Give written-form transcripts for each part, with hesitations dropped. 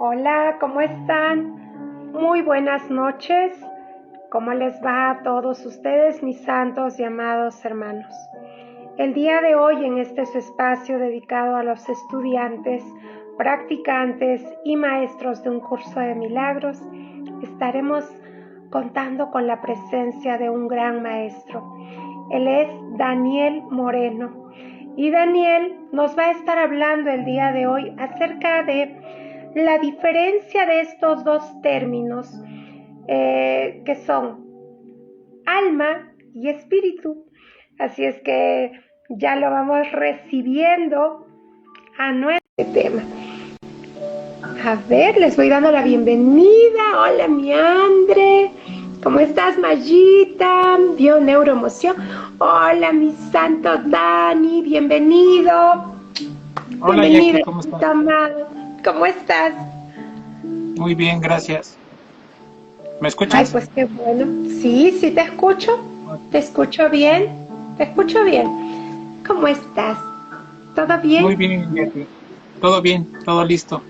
Hola, ¿cómo están? Muy buenas noches. ¿Cómo les va a todos ustedes, mis santos y amados hermanos? El día de hoy, en este su espacio dedicado a los estudiantes, practicantes y maestros de un curso de milagros, estaremos contando con la presencia de un gran maestro. Él es Daniel Moreno. Y Daniel nos va a estar hablando el día de hoy acerca de la diferencia de estos dos términos que son alma y espíritu. Así es que ya lo vamos recibiendo a nuestro tema. A ver, les voy dando la bienvenida. Hola, mi Andre. ¿Cómo estás, Mayita? Bio Neuroemoción. Hola, mi santo Dani. Bienvenido. Hola Bienvenido, Jackie, ¿cómo estás? amado. ¿Cómo estás? Muy bien, gracias. ¿Me Ay, escuchas? pues qué bueno. Sí, sí te escucho. Te escucho bien. Te escucho bien. ¿Cómo estás? ¿Todo Muy bien? bien, Jackie. Todo bien, todo listo.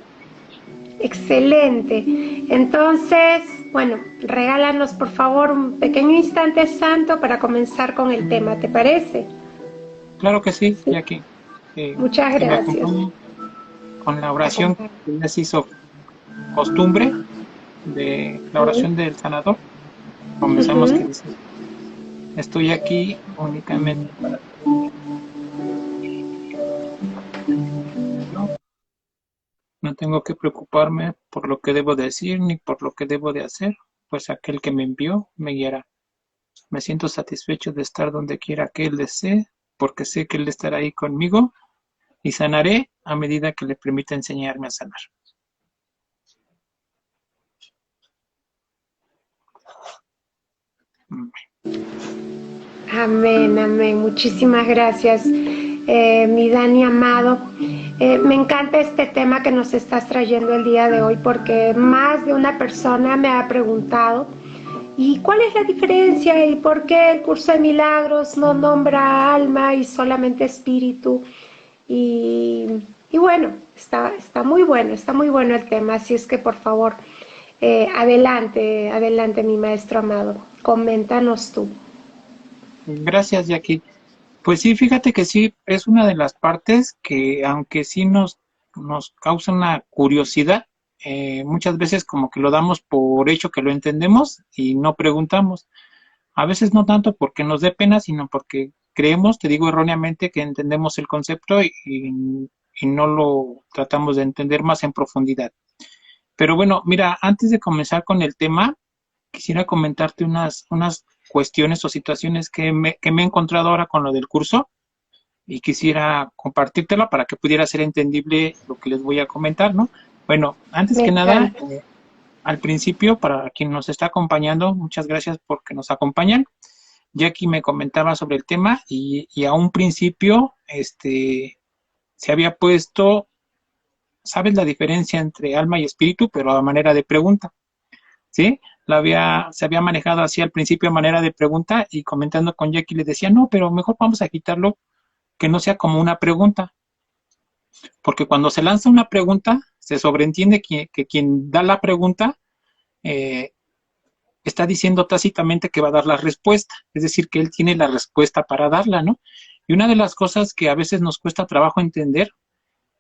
Excelente. Entonces, bueno, regálanos por favor un pequeño instante santo para comenzar con el tema, ¿te parece? Claro que sí, Sí. Jackie. Muchas Si me gracias. acompañan con la oración Acompaña. que ya se hizo costumbre de la oración del sanador, comenzamos que Ujú. dice, estoy aquí únicamente para yo. No tengo que preocuparme por lo que debo decir ni por lo que debo de hacer, pues aquel que me envió me guiará. Me siento satisfecho de estar donde quiera que Él desee, porque sé que Él estará ahí conmigo y sanaré a medida que le permita enseñarme a sanar. Amén, amén. Muchísimas gracias, mi Dani amado. Me encanta este tema que nos estás trayendo el día de hoy porque más de una persona me ha preguntado ¿y cuál es la diferencia y por qué el curso de milagros no nombra alma y solamente espíritu? Y bueno, está muy bueno el tema, así es que por favor, adelante, adelante mi maestro amado, coméntanos tú. Gracias, Jackie. Pues sí, fíjate que sí, es una de las partes que, aunque sí nos causa una curiosidad, muchas veces como que lo damos por hecho que lo entendemos y no preguntamos. A veces no tanto porque nos dé pena, sino porque creemos, te digo erróneamente, que entendemos el concepto y no lo tratamos de entender más en profundidad. Pero bueno, mira, antes de comenzar con el tema, quisiera comentarte unas cuestiones o situaciones que me he encontrado ahora con lo del curso y quisiera compartírtela para que pudiera ser entendible lo que les voy a comentar, ¿no? Bueno, antes Me que nada, encanta. al principio, para quien nos está acompañando, muchas gracias porque nos acompañan. Jackie me comentaba sobre el tema y a un principio se había puesto, ¿sabes la diferencia entre alma y espíritu? Pero a manera de pregunta. ¿Sí? Se había manejado así al principio a manera de pregunta y comentando con Jackie le decía, no, pero mejor vamos a quitarlo que no sea como una pregunta, porque cuando se lanza una pregunta, se sobreentiende que quien da la pregunta eh, está diciendo tácitamente que va a dar la respuesta, es decir, que él tiene la respuesta para darla, ¿no? Y una de las cosas que a veces nos cuesta trabajo entender,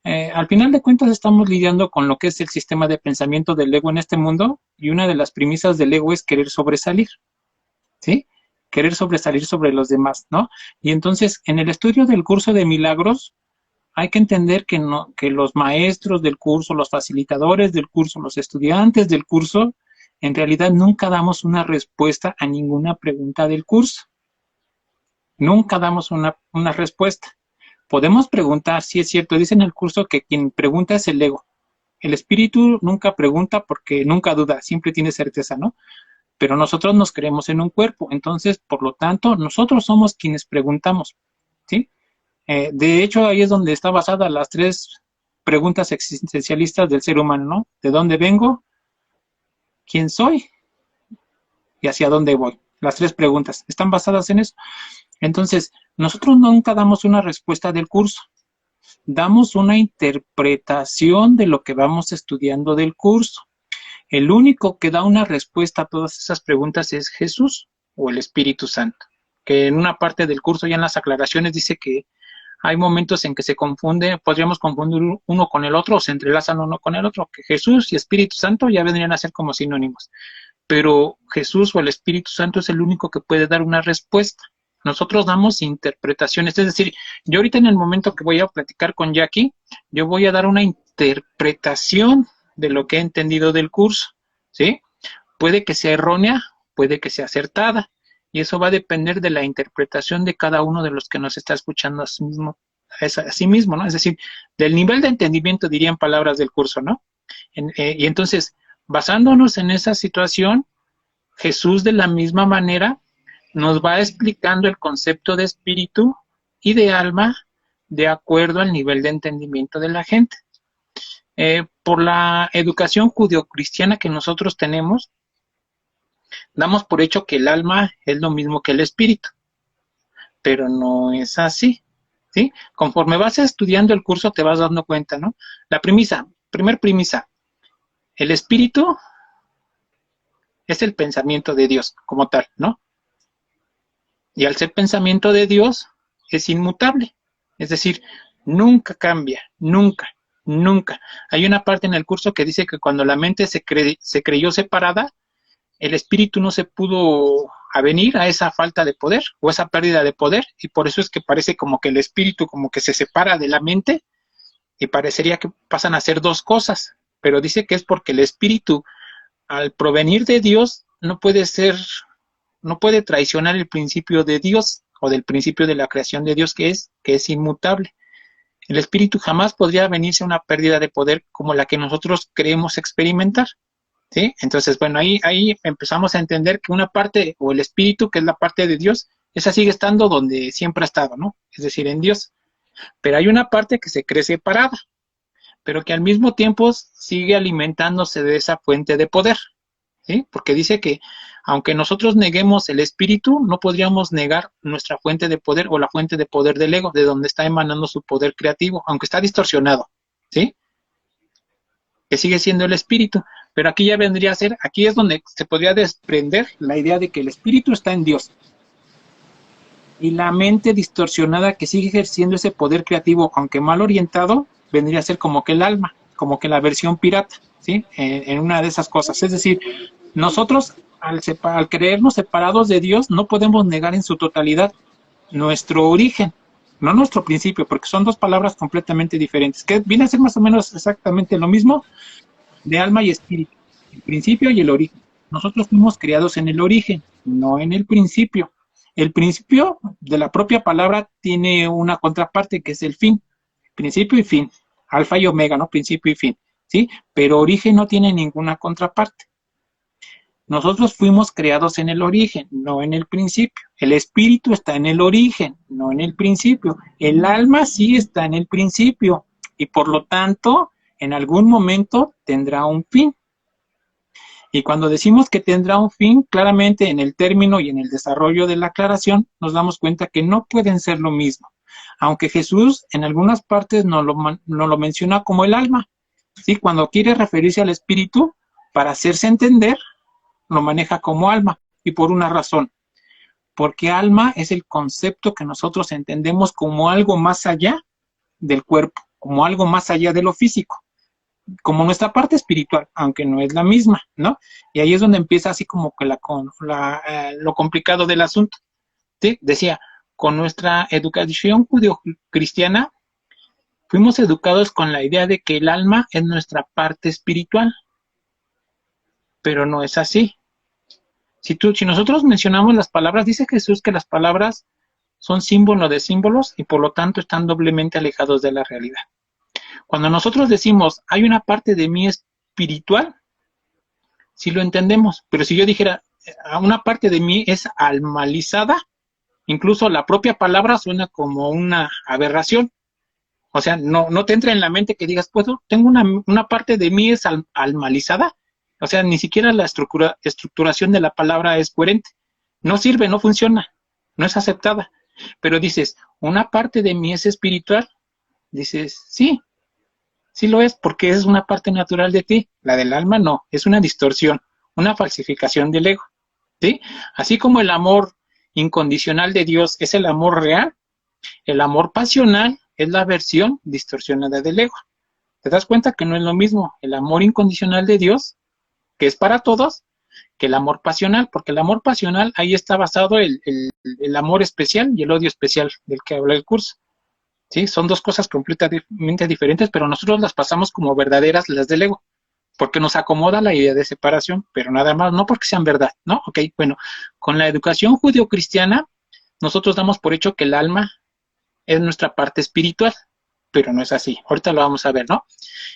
al final de cuentas estamos lidiando con lo que es el sistema de pensamiento del ego en este mundo y una de las premisas del ego es querer sobresalir. ¿Sí? Querer sobresalir sobre los demás, ¿no? Y entonces, en el estudio del curso de milagros, hay que entender que, no, que los maestros del curso, los facilitadores del curso, los estudiantes del curso, en realidad nunca damos una respuesta a ninguna pregunta del curso. Nunca damos una respuesta. Podemos preguntar, si es cierto, dicen en el curso que quien pregunta es el ego. El espíritu nunca pregunta porque nunca duda, siempre tiene certeza, ¿no? Pero nosotros nos creemos en un cuerpo, entonces, por lo tanto, nosotros somos quienes preguntamos, ¿sí? De hecho, ahí es donde está basada las tres preguntas existencialistas del ser humano, ¿no? ¿De dónde vengo? ¿Quién soy? ¿Y hacia dónde voy? Las tres preguntas están basadas en eso. Entonces, nosotros nunca damos una respuesta del curso. damos una interpretación de lo que vamos estudiando del curso. El único que da una respuesta a todas esas preguntas es Jesús o el Espíritu Santo, que en una parte del curso, ya en las aclaraciones, dice que hay momentos en que se confunde, podríamos confundir uno con el otro o se entrelazan uno con el otro, que Jesús y Espíritu Santo ya vendrían a ser como sinónimos, pero Jesús o el Espíritu Santo es el único que puede dar una respuesta. Nosotros damos interpretaciones, es decir, yo ahorita en el momento que voy a platicar con Jackie, yo voy a dar una interpretación de lo que he entendido del curso, ¿sí? Puede que sea errónea, puede que sea acertada, y eso va a depender de la interpretación de cada uno de los que nos está escuchando a sí mismo, ¿no? Es decir, del nivel de entendimiento, dirían palabras del curso, ¿no? Y entonces, basándonos en esa situación, Jesús de la misma manera nos va explicando el concepto de espíritu y de alma de acuerdo al nivel de entendimiento de la gente. Por la educación judeocristiana que nosotros tenemos, damos por hecho que el alma es lo mismo que el espíritu, pero no es así, ¿sí? Conforme vas estudiando el curso te vas dando cuenta, ¿no? La primer premisa, el espíritu es el pensamiento de Dios como tal, ¿no? Y al ser pensamiento de Dios es inmutable, es decir, nunca cambia, nunca, nunca. Hay una parte en el curso que dice que cuando la mente se creyó separada, el espíritu no se pudo avenir a esa falta de poder o esa pérdida de poder, y por eso es que parece como que el espíritu como que se separa de la mente y parecería que pasan a ser dos cosas, pero dice que es porque el espíritu al provenir de Dios no puede traicionar el principio de Dios o del principio de la creación de Dios que es inmutable. El espíritu jamás podría venirse a una pérdida de poder como la que nosotros creemos experimentar, ¿sí? Entonces, bueno, ahí empezamos a entender que una parte, o el espíritu, que es la parte de Dios, esa sigue estando donde siempre ha estado, ¿no? Es decir, en Dios. Pero hay una parte que se cree separada, pero que al mismo tiempo sigue alimentándose de esa fuente de poder, ¿sí? Porque dice que aunque nosotros neguemos el espíritu, no podríamos negar nuestra fuente de poder o la fuente de poder del ego, de donde está emanando su poder creativo, aunque está distorsionado, ¿sí? Que sigue siendo el espíritu, pero aquí ya vendría a ser, aquí es donde se podría desprender la idea de que el espíritu está en Dios, y la mente distorsionada que sigue ejerciendo ese poder creativo, aunque mal orientado, vendría a ser como que el alma, como que la versión pirata, ¿sí? En una de esas cosas. Es decir, nosotros al creernos separados de Dios, no podemos negar en su totalidad nuestro origen, no nuestro principio, porque son dos palabras completamente diferentes, que viene a ser más o menos exactamente lo mismo de alma y espíritu, el principio y el origen. Nosotros fuimos creados en el origen, no en el principio. El principio de la propia palabra tiene una contraparte que es el fin, principio y fin, alfa y omega, ¿no? Principio y fin, ¿sí? Pero origen no tiene ninguna contraparte. Nosotros fuimos creados en el origen, no en el principio. El espíritu está en el origen, no en el principio. El alma sí está en el principio y por lo tanto, en algún momento tendrá un fin. Y cuando decimos que tendrá un fin, claramente en el término y en el desarrollo de la aclaración, nos damos cuenta que no pueden ser lo mismo. Aunque Jesús en algunas partes nos lo menciona como el alma, ¿sí? Cuando quiere referirse al espíritu, para hacerse entender, lo maneja como alma, y por una razón. Porque alma es el concepto que nosotros entendemos como algo más allá del cuerpo, como algo más allá de lo físico, como nuestra parte espiritual, aunque no es la misma, ¿no? Y ahí es donde empieza así como que lo complicado del asunto, ¿sí? Decía, con nuestra educación judio-cristiana, fuimos educados con la idea de que el alma es nuestra parte espiritual, pero no es así. Si nosotros mencionamos las palabras, dice Jesús que las palabras son símbolo de símbolos y por lo tanto están doblemente alejados de la realidad. Cuando nosotros decimos, hay una parte de mí espiritual, sí lo entendemos, pero si yo dijera, una parte de mí es almalizada, incluso la propia palabra suena como una aberración. O sea, no te entra en la mente que digas, pues, tengo una parte de mí es almalizada. O sea, ni siquiera la estructuración de la palabra es coherente. No sirve, no funciona, no es aceptada. Pero dices, una parte de mí es espiritual, Dices, sí, sí lo es, porque es una parte natural de ti. La del alma no, es una distorsión, una falsificación del ego, ¿sí? Así como el amor incondicional de Dios es el amor real, el amor pasional es la versión distorsionada del ego. ¿Te das cuenta que no es lo mismo el amor incondicional de Dios, que es para todos, que el amor pasional? Porque el amor pasional, ahí está basado el amor especial y el odio especial del que habla el curso. ¿Sí? Son dos cosas completamente diferentes, pero nosotros las pasamos como verdaderas, las del ego, porque nos acomoda la idea de separación, pero nada más, no porque sean verdad, ¿no? Ok, bueno, con la educación judeocristiana, nosotros damos por hecho que el alma es nuestra parte espiritual, pero no es así. Ahorita lo vamos a ver, ¿no?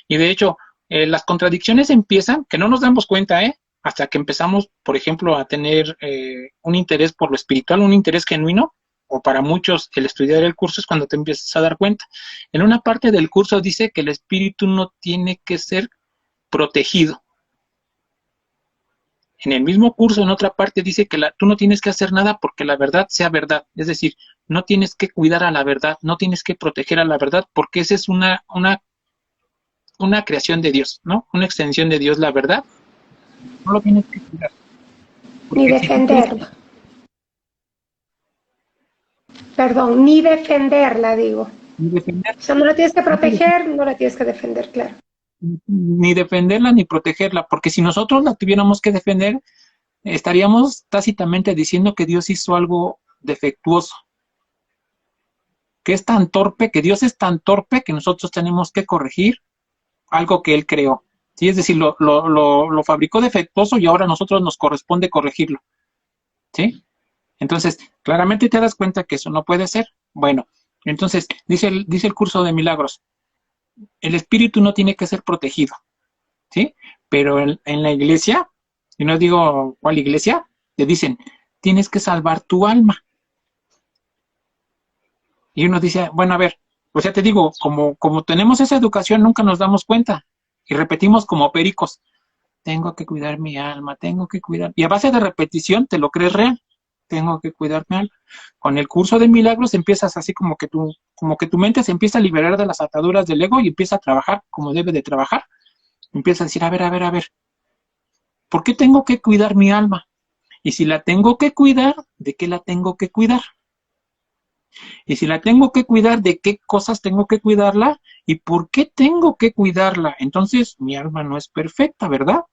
Y de hecho, las contradicciones empiezan, que no nos damos cuenta, hasta que empezamos, por ejemplo, a tener un interés por lo espiritual, un interés genuino, o para muchos el estudiar el curso es cuando te empiezas a dar cuenta. En una parte del curso dice que el espíritu no tiene que ser protegido. En el mismo curso, en otra parte, dice que tú no tienes que hacer nada porque la verdad sea verdad. Es decir, no tienes que cuidar a la verdad, no tienes que proteger a la verdad, porque esa es una creación de Dios, ¿no? Una extensión de Dios, la verdad. No lo tienes que cuidar. Ni Porque si tú crees, defenderla. Perdón, ni defenderla, digo. ni defender, O sea, no la tienes que no te defender, proteger, no la tienes que defender, claro. ni defenderla ni protegerla, porque si nosotros la tuviéramos que defender, estaríamos tácitamente diciendo que Dios hizo algo defectuoso, que es tan torpe, que Dios es tan torpe que nosotros tenemos que corregir algo que Él creó. ¿Sí? Es decir, lo fabricó defectuoso y ahora a nosotros nos corresponde corregirlo. ¿Sí? Entonces, claramente te das cuenta que eso no puede ser. Bueno, entonces, dice el curso de milagros, el espíritu no tiene que ser protegido, ¿sí? Pero en la iglesia, y no digo cuál iglesia, te dicen, tienes que salvar tu alma. Y uno dice, bueno, a ver, pues ya te digo, como tenemos esa educación, nunca nos damos cuenta. Y repetimos como pericos, tengo que cuidar mi alma, tengo que cuidar. Y a base de repetición te lo crees real, tengo que cuidar mi alma. Con el curso de milagros empiezas así como que tu mente se empieza a liberar de las ataduras del ego y empieza a trabajar como debe de trabajar. Empieza a decir, a ver, ¿por qué tengo que cuidar mi alma? Y si la tengo que cuidar, ¿de qué la tengo que cuidar? Y si la tengo que cuidar, ¿de qué cosas tengo que cuidarla? ¿Y por qué tengo que cuidarla? Entonces, mi alma no es perfecta, ¿verdad?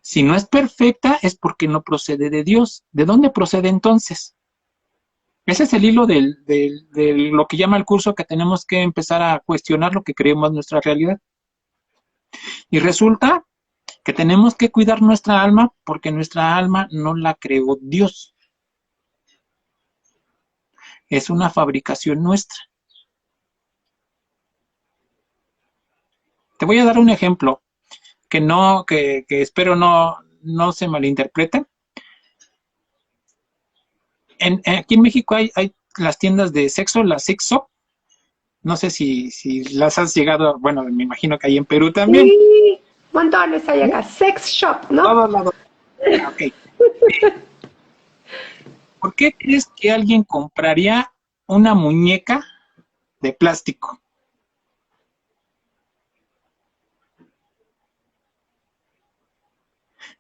Si no es perfecta, es porque no procede de Dios. ¿De dónde procede entonces? Ese es el hilo de lo que llama el curso, que tenemos que empezar a cuestionar lo que creemos nuestra realidad. Y resulta que tenemos que cuidar nuestra alma porque nuestra alma no la creó Dios. Es una fabricación nuestra. Te voy a dar un ejemplo que espero no se malinterprete. Aquí en México hay las tiendas de sexo, las sex shop. No sé si las has llegado, bueno, me imagino que hay en Perú también. Sí, montones hay ¿Sí? acá. Sex shop, ¿no? Todos lados. Ok. ¿Por qué crees que alguien compraría una muñeca de plástico?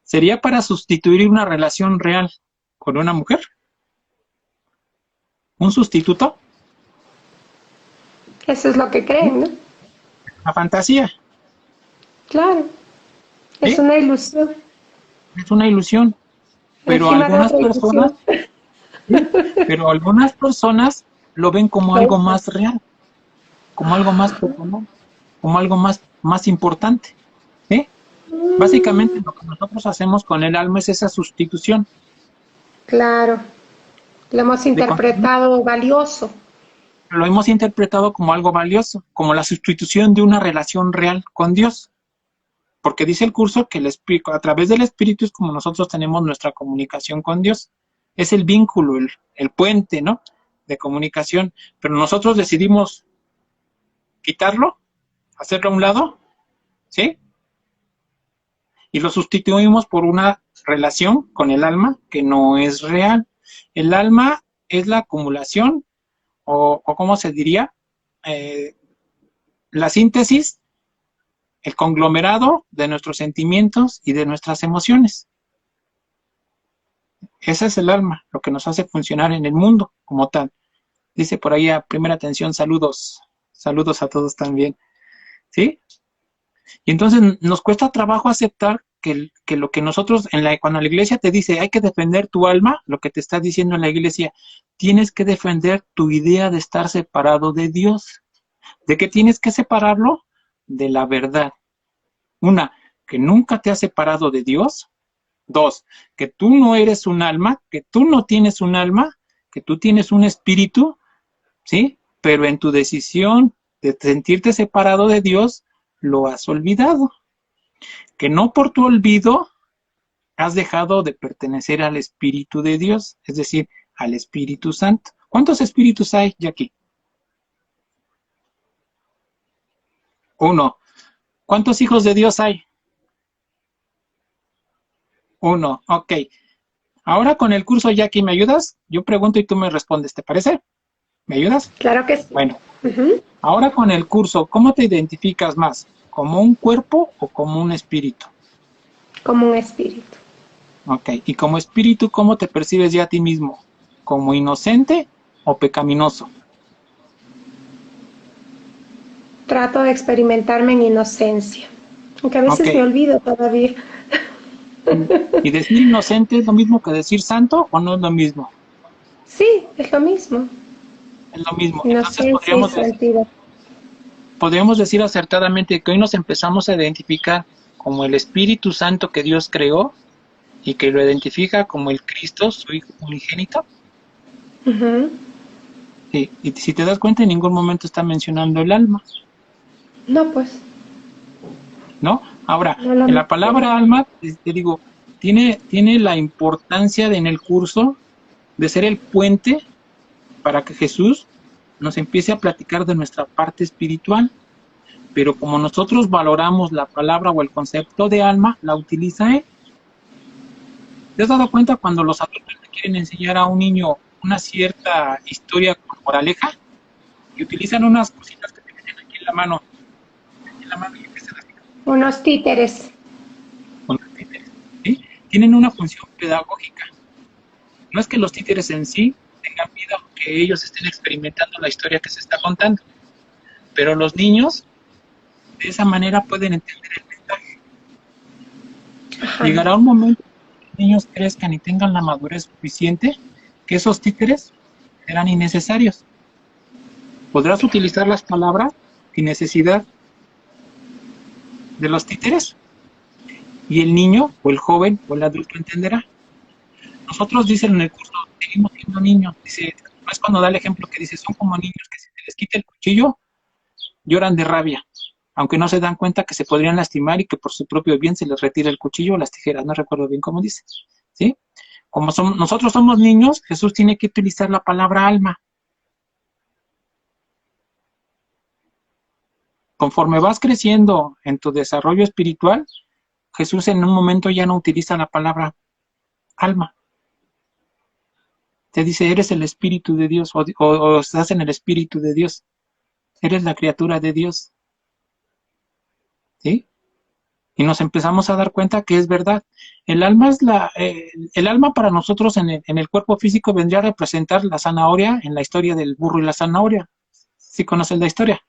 ¿Sería para sustituir una relación real con una mujer? ¿Un sustituto? Eso es lo que ¿Sí? creen, ¿no? Una fantasía. Claro, es ¿Sí? una ilusión Es una ilusión. Pero encima de algunas otra personas, ilusión. ¿sí? Pero algunas personas lo ven como algo Eso. más real, como algo más personal, como algo más importante. ¿Sí? Básicamente Mm, lo que nosotros hacemos con el alma es esa sustitución claro, lo hemos de contenido. interpretado valioso. Lo hemos interpretado como algo valioso, como la sustitución de una relación real con Dios. Porque dice el curso que a través del Espíritu es como nosotros tenemos nuestra comunicación con Dios. Es el vínculo, el puente, ¿no? De comunicación. Pero nosotros decidimos quitarlo, hacerlo a un lado, ¿sí? Y lo sustituimos por una relación con el alma que no es real. El alma es la acumulación, o ¿cómo se diría? la síntesis, el conglomerado de nuestros sentimientos y de nuestras emociones. Ese es el alma, lo que nos hace funcionar en el mundo como tal. Dice por ahí a primera atención, saludos. Saludos a todos también. ¿Sí? Y entonces nos cuesta trabajo aceptar que lo que nosotros, cuando la iglesia te dice hay que defender tu alma, lo que te está diciendo en la iglesia, tienes que defender tu idea de estar separado de Dios. ¿De qué tienes que separarlo? De la verdad. Una, que nunca te has separado de Dios. Dos, que tú no eres un alma, que tú no tienes un alma, que tú tienes un espíritu, ¿sí? Pero en tu decisión de sentirte separado de Dios, lo has olvidado. Que no por tu olvido has dejado de pertenecer al Espíritu de Dios, es decir, al Espíritu Santo. ¿Cuántos espíritus hay, Jackie? Uno. ¿Cuántos hijos de Dios hay? Uno. Ok. Ahora con el curso, Jackie, ¿me ayudas? Yo pregunto y tú me respondes, ¿te parece? ¿Me ayudas? Claro que sí. Bueno, ahora con el curso, ¿cómo te identificas más? ¿Como un cuerpo o como un espíritu? Como un espíritu. Ok, y como espíritu, ¿cómo te percibes ya a ti mismo? ¿Como inocente o pecaminoso? Trato de experimentarme en inocencia, aunque a veces me olvido todavía. ¿Y decir inocente es lo mismo que decir santo o no es lo mismo? Sí, es lo mismo. Es lo mismo. Entonces Inocencia y santidad. podríamos decir acertadamente que hoy nos empezamos a identificar como el Espíritu Santo que Dios creó y que lo identifica como el Cristo, su Hijo unigénito. Sí, y si te das cuenta, en ningún momento está mencionando el alma. No, pues. ¿No? Ahora, en la palabra alma, te digo, tiene la importancia en el curso de ser el puente para que Jesús nos empiece a platicar de nuestra parte espiritual. Pero como nosotros valoramos la palabra o el concepto de alma, la utiliza él. ¿Te has dado cuenta cuando los adultos le quieren enseñar a un niño una cierta historia con moraleja? Y utilizan unas cositas que te meten aquí en la mano. Y empiezan a... Unos títeres. Unos títeres, ¿sí? Tienen una función pedagógica. No es que los títeres en sí tengan vida o que ellos estén experimentando la historia que se está contando. Pero los niños, de esa manera, pueden entender el mensaje. Ajá. Llegará un momento que los niños crezcan y tengan la madurez suficiente que esos títeres serán innecesarios. Podrás utilizar las palabras sin necesidad de los títeres y el niño o el joven o el adulto entenderá. Nosotros, dicen en el curso, seguimos siendo niños. Dice, es cuando da el ejemplo que dice, son como niños que si se les quita el cuchillo, lloran de rabia, aunque no se dan cuenta que se podrían lastimar y que por su propio bien se les retira el cuchillo o las tijeras, no recuerdo bien cómo dice, ¿sí? Como nosotros somos niños, Jesús tiene que utilizar la palabra alma. Conforme vas creciendo en tu desarrollo espiritual, Jesús en un momento ya no utiliza la palabra alma. Te dice, eres el Espíritu de Dios o estás en el Espíritu de Dios. Eres la criatura de Dios. ¿Sí? Y nos empezamos a dar cuenta que es verdad. El alma es el alma para nosotros en el cuerpo físico vendría a representar la zanahoria en la historia del burro y la zanahoria. ¿Sí conoces la historia?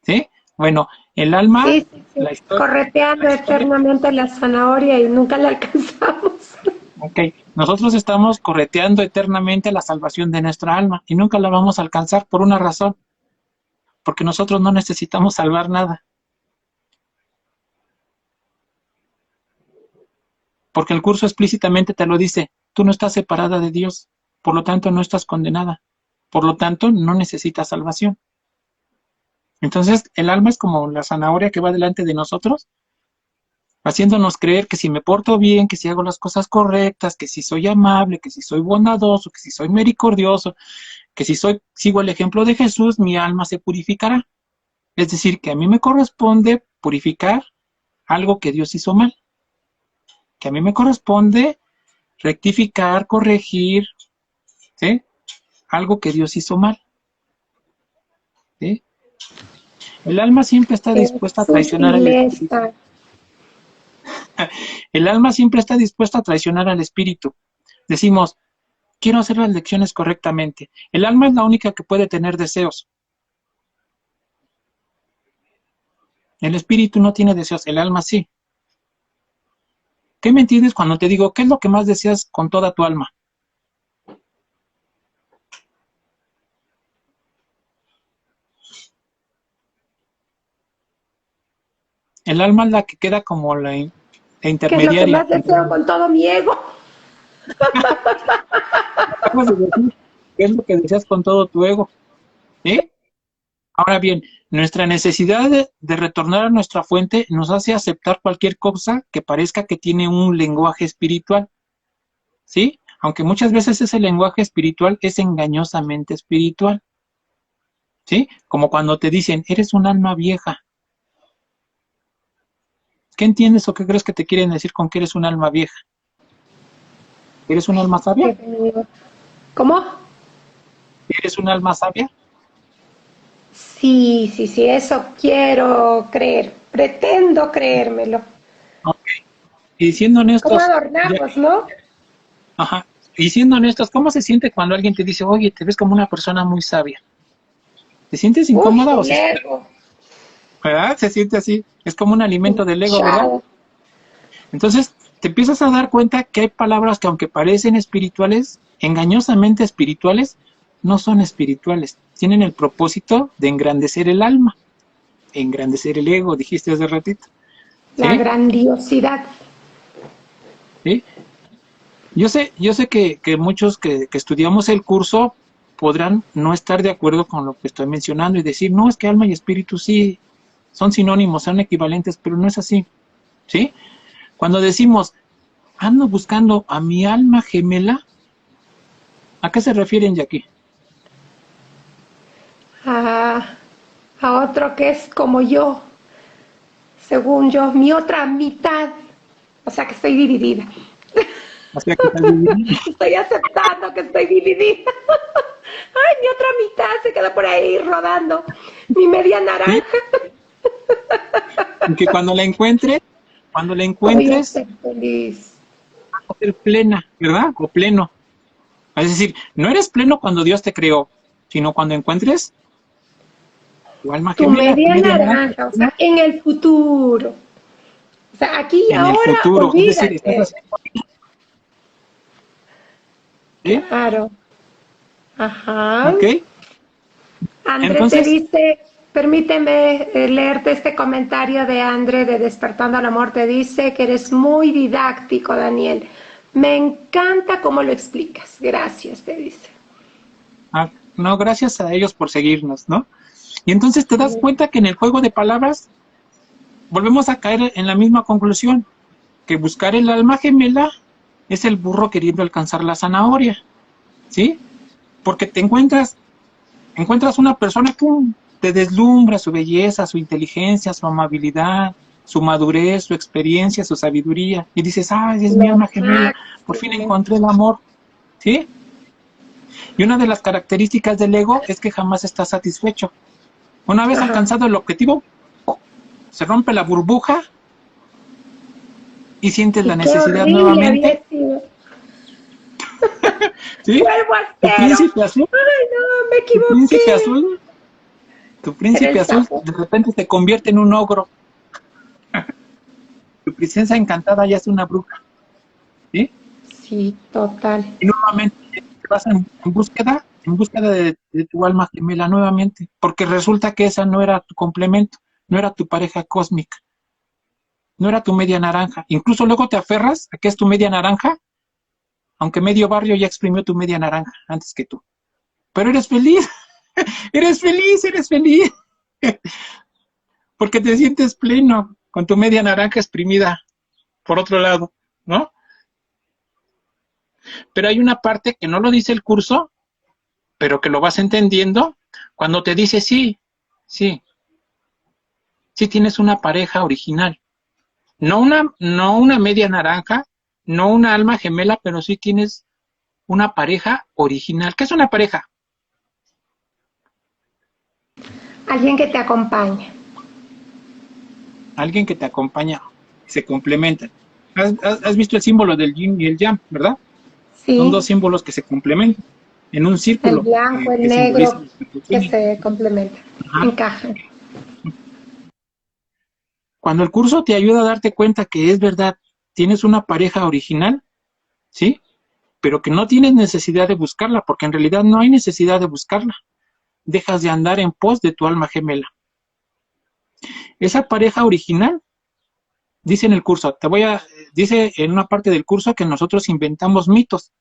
¿Sí? Bueno, el alma... Sí. La historia, correteando eternamente la zanahoria y nunca la alcanzamos. Ok, nosotros estamos correteando eternamente la salvación de nuestra alma y nunca la vamos a alcanzar por una razón. Porque nosotros no necesitamos salvar nada. Porque el curso explícitamente te lo dice, tú no estás separada de Dios, por lo tanto no estás condenada, por lo tanto no necesitas salvación. Entonces el alma es como la zanahoria que va delante de nosotros, haciéndonos creer que si me porto bien, que si hago las cosas correctas, que si soy amable, que si soy bondadoso, que si soy misericordioso, que si sigo el ejemplo de Jesús, mi alma se purificará. Es decir, que a mí me corresponde purificar algo que Dios hizo mal. Que a mí me corresponde rectificar, corregir, ¿sí? algo que Dios hizo mal. ¿Sí? El alma siempre está dispuesta a traicionar al espíritu. El alma siempre está dispuesta a traicionar al espíritu. Decimos, quiero hacer las lecciones correctamente. El alma es la única que puede tener deseos. El espíritu no tiene deseos, el alma sí. ¿Qué me entiendes cuando te digo, qué es lo que más deseas con toda tu alma? El alma es la que queda como la intermediaria. ¿Qué es lo que más deseo con todo mi ego? Acabas de decir, ¿qué es lo que deseas con todo tu ego? ¿Sí? Ahora bien, nuestra necesidad de retornar a nuestra fuente nos hace aceptar cualquier cosa que parezca que tiene un lenguaje espiritual, ¿sí? Aunque muchas veces ese lenguaje espiritual es engañosamente espiritual, ¿sí? Como cuando te dicen, eres un alma vieja. ¿Qué entiendes o qué crees que te quieren decir con que eres un alma vieja? ¿Eres un alma sabia? ¿Cómo? ¿Eres un alma sabia? Sí, eso quiero creer, pretendo creérmelo. Ok. Y siendo ¿Cómo honestos, adornamos, no? ajá. Y siendo honestos, ¿cómo se siente cuando alguien te dice, oye, te ves como una persona muy sabia? ¿Te sientes incómoda o El se siente? ego, ¿Verdad? Se siente así. Es como un alimento del ego, ¿verdad? hinchado. Entonces, te empiezas a dar cuenta que hay palabras que aunque parecen espirituales, engañosamente espirituales, no son espirituales. Tienen el propósito de engrandecer el alma, engrandecer el ego, dijiste hace ratito. La ¿Sí? grandiosidad. ¿Sí? Yo sé que muchos que estudiamos el curso podrán no estar de acuerdo con lo que estoy mencionando y decir, no, es que alma y espíritu sí son sinónimos, son equivalentes, pero no es así. ¿Sí? Cuando decimos, ando buscando a mi alma gemela, ¿a qué se refieren, Jackie? A, a otro que es como yo, según yo, mi otra mitad. O sea que estoy dividida. O sea, que estás viviendo. Estoy aceptando que estoy dividida. Ay, mi otra mitad se queda por ahí rodando. Mi media ¿Sí? naranja. Y que cuando la Voy a encuentres, ser feliz. va a ser plena, ¿verdad? O pleno. Es decir, no eres pleno cuando Dios te creó, sino cuando encuentres tu alma Tu gemela, tu media media naranja, naranja, o sea, en el futuro. O sea, aquí y en el ahora, futuro. Es decir, estás olvídate. haciendo, ¿sí? Claro. Ajá. ¿Ok? André te Entonces, dice, permíteme leerte este comentario de André de Despertando al Amor. Te dice que eres muy didáctico, Daniel. Me encanta cómo lo explicas. Gracias, te dice. no, gracias a ellos por seguirnos, ¿no? Y entonces te das cuenta que en el juego de palabras volvemos a caer en la misma conclusión, que buscar el alma gemela es el burro queriendo alcanzar la zanahoria, ¿sí? Porque encuentras una persona que te deslumbra su belleza, su inteligencia, su amabilidad, su madurez, su experiencia, su sabiduría, y dices, ay, es mi Lo alma gemela, por fin máximo. encontré el amor, ¿sí? Y una de las características del ego es que jamás está satisfecho. Una vez Ajá. alcanzado el objetivo, se rompe la burbuja y sientes Y la qué necesidad horrible había nuevamente, sido. ¿sí? Vuelvo a Tu cero. príncipe azul, Ay, no, me tu príncipe equivoqué. azul, tu Era príncipe el azul sapo. de repente se convierte en un ogro. Tu princesa encantada ya es una bruja, ¿sí? Sí, total. Y nuevamente te vas en búsqueda de tu alma gemela nuevamente, porque resulta que esa no era tu complemento, no era tu pareja cósmica, no era tu media naranja. Incluso luego te aferras a que es tu media naranja, aunque medio barrio ya exprimió tu media naranja antes que tú. Pero eres feliz, eres feliz, eres feliz, porque te sientes pleno con tu media naranja exprimida por otro lado, ¿no? Pero hay una parte que no lo dice el curso, pero que lo vas entendiendo cuando te dice sí, sí, sí tienes una pareja original. No una media naranja, no una alma gemela, pero sí tienes una pareja original. ¿Qué es una pareja? Alguien que te acompaña. Alguien que te acompaña, se complementan. ¿Has visto el símbolo del yin y el yang, verdad? Son dos Sí, símbolos que se complementan en un el círculo blanco, el que simboliza negro, el que patrocinio. se complementan, Ajá. encajan. Cuando el curso te ayuda a darte cuenta que es verdad, tienes una pareja original, ¿sí? Pero que no tienes necesidad de buscarla, porque en realidad no hay necesidad de buscarla. Dejas de andar en pos de tu alma gemela. Esa pareja original, dice en el curso, dice en una parte del curso que nosotros inventamos mitos.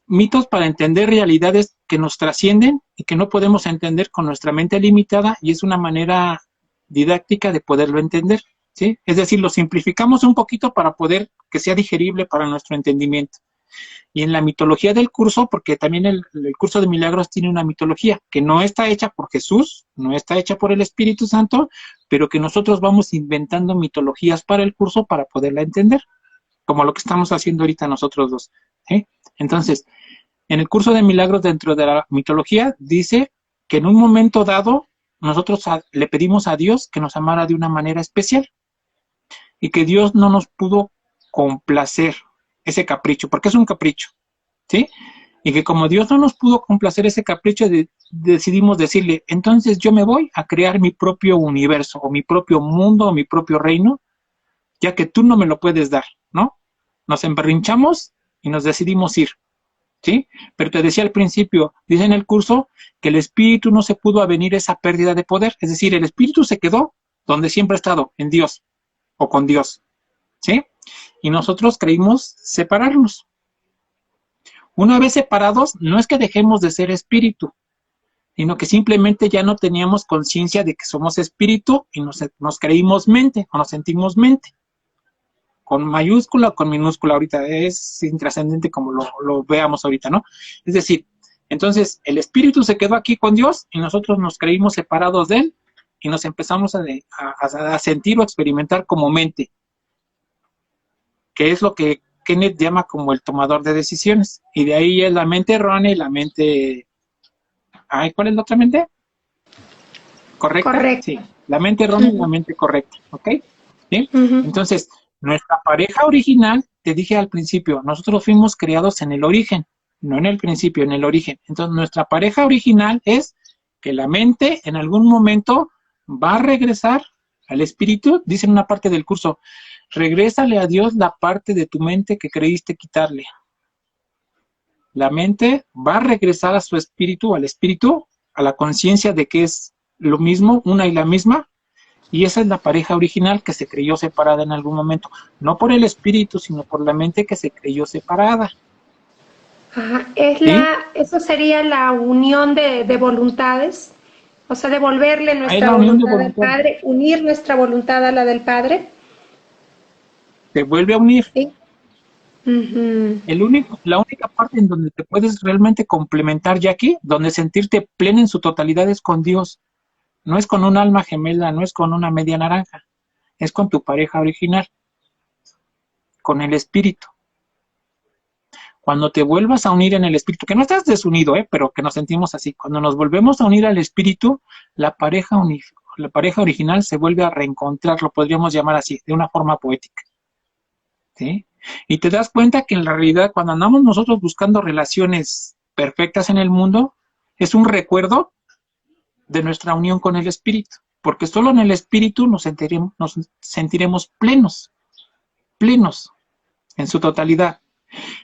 Mitos para entender realidades que nos trascienden y que no podemos entender con nuestra mente limitada, y es una manera didáctica de poderlo entender, ¿sí? Es decir, lo simplificamos un poquito para poder que sea digerible para nuestro entendimiento. Y en la mitología del curso, porque también el curso de milagros tiene una mitología que no está hecha por Jesús, no está hecha por el Espíritu Santo, pero que nosotros vamos inventando mitologías para el curso para poderla entender, como lo que estamos haciendo ahorita nosotros dos, ¿sí? Entonces, en el curso de milagros dentro de la mitología dice que en un momento dado nosotros le pedimos a Dios que nos amara de una manera especial y que Dios no nos pudo complacer ese capricho, porque es un capricho, ¿sí? Y que como Dios no nos pudo complacer ese capricho, decidimos decirle, entonces yo me voy a crear mi propio universo, o mi propio mundo, o mi propio reino, ya que tú no me lo puedes dar, ¿no? Nos emberrinchamos y nos decidimos ir, ¿sí? Pero te decía al principio, dice en el curso, que el espíritu no se pudo avenir esa pérdida de poder, es decir, el espíritu se quedó donde siempre ha estado, en Dios, o con Dios, ¿sí? Y nosotros creímos separarnos. Una vez separados, no es que dejemos de ser espíritu, sino que simplemente ya no teníamos conciencia de que somos espíritu y nos creímos mente, o nos sentimos mente, con mayúscula o con minúscula ahorita, es intrascendente como lo veamos ahorita, ¿no? Es decir, entonces el espíritu se quedó aquí con Dios y nosotros nos creímos separados de él y nos empezamos a sentir o experimentar como mente, que es lo que Kenneth llama como el tomador de decisiones. Y de ahí es la mente errónea y la mente... Ay, ¿cuál es la otra mente? ¿Correcta? Correcto. Sí, la mente errónea y la mente correcta, ¿ok? ¿Sí? Ujú. Entonces, nuestra pareja original, te dije al principio, nosotros fuimos creados en el origen, no en el principio, en el origen. Entonces, nuestra pareja original es que la mente en algún momento va a regresar al espíritu, dice en una parte del curso, regrésale a Dios la parte de tu mente que creíste quitarle. La mente va a regresar a su espíritu, al espíritu, a la conciencia de que es lo mismo, una y la misma, y esa es la pareja original que se creyó separada en algún momento, no por el espíritu, sino por la mente que se creyó separada, Ajá. ¿sí? Eso sería la unión de voluntades, o sea, devolverle Ahí nuestra la unión de voluntad al voluntad Padre, unir nuestra voluntad a la del Padre. te vuelve a unir. Sí. Ujú. La única parte en donde te puedes realmente complementar, Jackie, donde sentirte plena en su totalidad es con Dios. No es con un alma gemela, no es con una media naranja, es con tu pareja original, con el espíritu. Cuando te vuelvas a unir en el espíritu, que no estás desunido, pero que nos sentimos así, cuando nos volvemos a unir al espíritu, la pareja original se vuelve a reencontrar, lo podríamos llamar así, de una forma poética, ¿sí? Y te das cuenta que en la realidad, cuando andamos nosotros buscando relaciones perfectas en el mundo, es un recuerdo de nuestra unión con el espíritu, porque solo en el espíritu nos sentiremos plenos, plenos en su totalidad.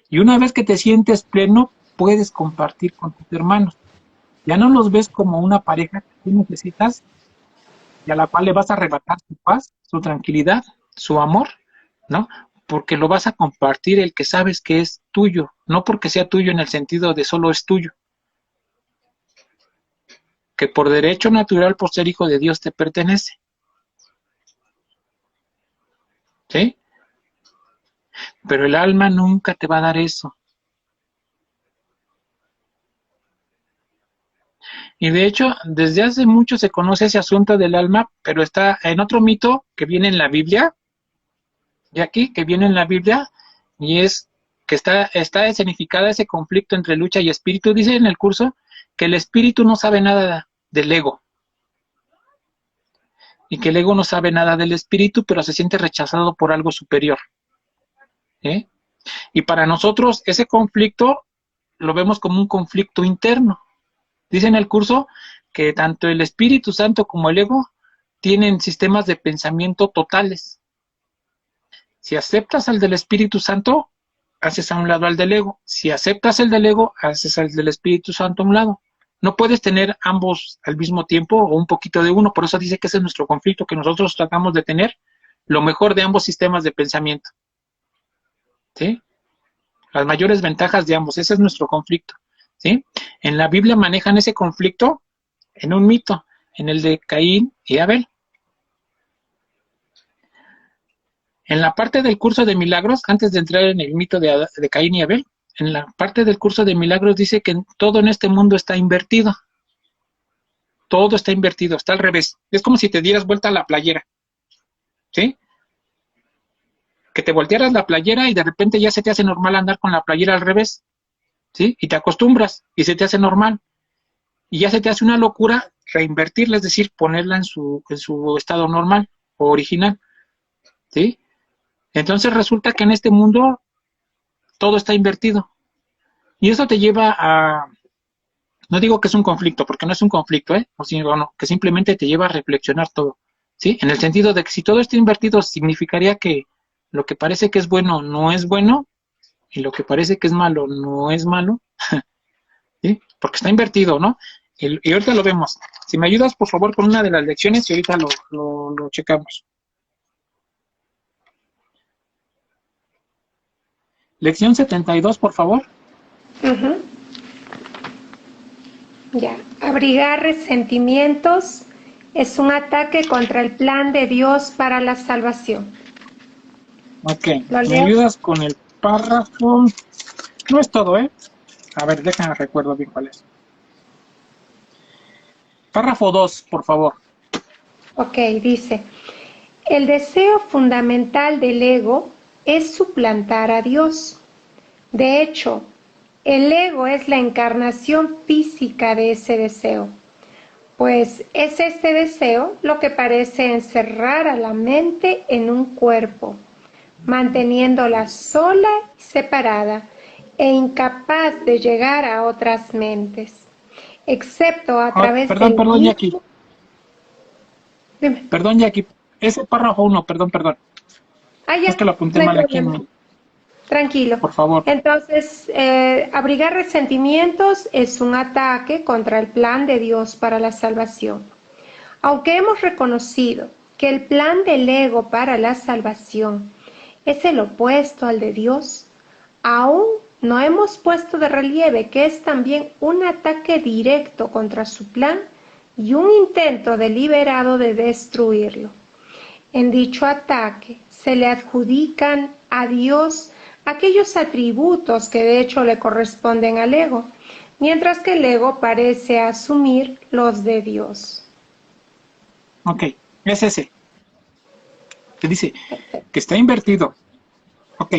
Y una vez que te sientes pleno, puedes compartir con tus hermanos. Ya no los ves como una pareja que tú necesitas y a la cual le vas a arrebatar su paz, su tranquilidad, su amor, ¿no? Porque lo vas a compartir el que sabes que es tuyo, no porque sea tuyo en el sentido de solo es tuyo, que por derecho natural, por ser hijo de Dios, te pertenece, ¿sí? Pero el alma nunca te va a dar eso. Y de hecho, desde hace mucho se conoce ese asunto del alma, pero está en otro mito que viene en la Biblia, y aquí que viene en la Biblia, y es que está escenificada ese conflicto entre lucha y espíritu. Dice en el curso que el espíritu no sabe nada, del ego. Y que el ego no sabe nada del espíritu, pero se siente rechazado por algo superior. ¿Sí? Y para nosotros ese conflicto lo vemos como un conflicto interno. Dice en el curso que tanto el Espíritu Santo como el ego tienen sistemas de pensamiento totales. Si aceptas al del Espíritu Santo, haces a un lado al del ego. Si aceptas el del ego, haces al del Espíritu Santo a un lado. No puedes tener ambos al mismo tiempo o un poquito de uno. Por eso dice que ese es nuestro conflicto, que nosotros tratamos de tener lo mejor de ambos sistemas de pensamiento. ¿Sí? Las mayores ventajas de ambos. Ese es nuestro conflicto. ¿Sí? En la Biblia manejan ese conflicto en un mito, en el de Caín y Abel. En la parte del curso de milagros, antes de entrar en el mito de Caín y Abel, en la parte del curso de milagros dice que todo en este mundo está invertido. Todo está invertido, está al revés. Es como si te dieras vuelta a la playera. ¿Sí? Que te voltearas la playera y de repente ya se te hace normal andar con la playera al revés. ¿Sí? Y te acostumbras y se te hace normal. Y ya se te hace una locura reinvertirla, es decir, ponerla en su estado normal o original. ¿Sí? Entonces resulta que en este mundo todo está invertido. Y eso te lleva a, no digo que es un conflicto, porque no es un conflicto, o si, no, que simplemente te lleva a reflexionar todo, ¿sí? En el sentido de que si todo está invertido, significaría que lo que parece que es bueno no es bueno, y lo que parece que es malo no es malo, ¿sí? Porque está invertido, ¿no? Y ahorita lo vemos. Si me ayudas, por favor, con una de las lecciones y ahorita lo checamos. Lección 72, por favor. Ya. Abrigar resentimientos es un ataque contra el plan de Dios para la salvación. Ok, ¿Lo ¿me leo? ayudas con el párrafo? No es todo, ¿eh? A ver, déjame recuerdo bien cuál es. Párrafo 2, por favor. Ok, dice, el deseo fundamental del ego es suplantar a Dios. De hecho, el ego es la encarnación física de ese deseo, pues es este deseo lo que parece encerrar a la mente en un cuerpo, manteniéndola sola y separada e incapaz de llegar a otras mentes, excepto a través Perdón, del perdón, Jackie. mismo. Dime. Perdón, Jackie. Ese párrafo 1, perdón. Ah, Es ya, que lo apunté no hay mal aquí problema. en mi... Tranquilo. Por favor. Entonces, abrigar resentimientos es un ataque contra el plan de Dios para la salvación. Aunque hemos reconocido que el plan del ego para la salvación es el opuesto al de Dios, aún no hemos puesto de relieve que es también un ataque directo contra su plan y un intento deliberado de destruirlo. En dicho ataque se le adjudican a Dios aquellos atributos que de hecho le corresponden al ego, mientras que el ego parece asumir los de Dios. Ok, es ese. Que dice que está invertido. Ok,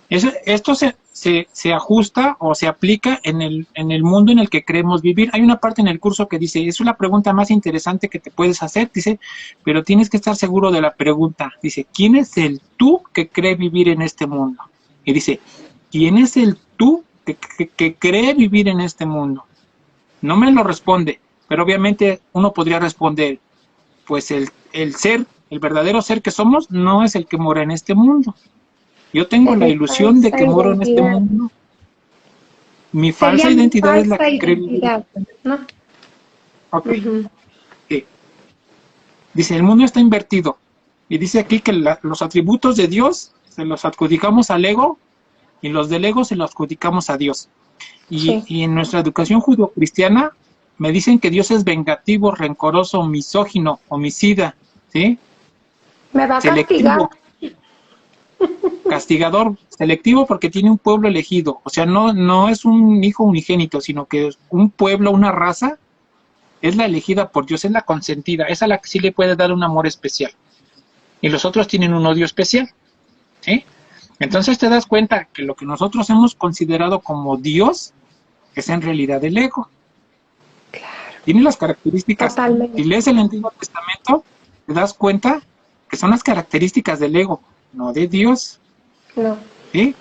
esto se ajusta o se aplica en el mundo en el que creemos vivir. Hay una parte en el curso que dice, es una pregunta más interesante que te puedes hacer, dice, pero tienes que estar seguro de la pregunta. Dice, ¿quién es el tú que cree vivir en este mundo? Y dice, ¿quién es el tú que cree vivir en este mundo? No me lo responde, pero obviamente uno podría responder, pues el ser, el verdadero ser que somos, no es el que mora en este mundo. Yo tengo Es la mi ilusión de falsa que moro en este identidad. mundo. Mi falsa Sería mi identidad es la falsa que cree vivir. identidad, ¿no? Ok. Uh-huh. Sí. Dice, el mundo está invertido. Y dice aquí que los atributos de Dios se los adjudicamos al ego y los del ego se los adjudicamos a Dios. Sí. Y en nuestra educación judio-cristiana me dicen que Dios es vengativo, rencoroso, misógino, homicida, ¿sí? Me va a castigar. Selectivo, castigador, selectivo porque tiene un pueblo elegido. O sea, no es un hijo unigénito, sino que es un pueblo, una raza, es la elegida por Dios, es la consentida, es a la que sí le puede dar un amor especial. Y los otros tienen un odio especial, ¿sí? Entonces te das cuenta que lo que nosotros hemos considerado como Dios es en realidad el ego. Claro. Tiene las características. Totalmente. Si lees el Antiguo Testamento, te das cuenta que son las características del ego, no de Dios. No. ¿Sí?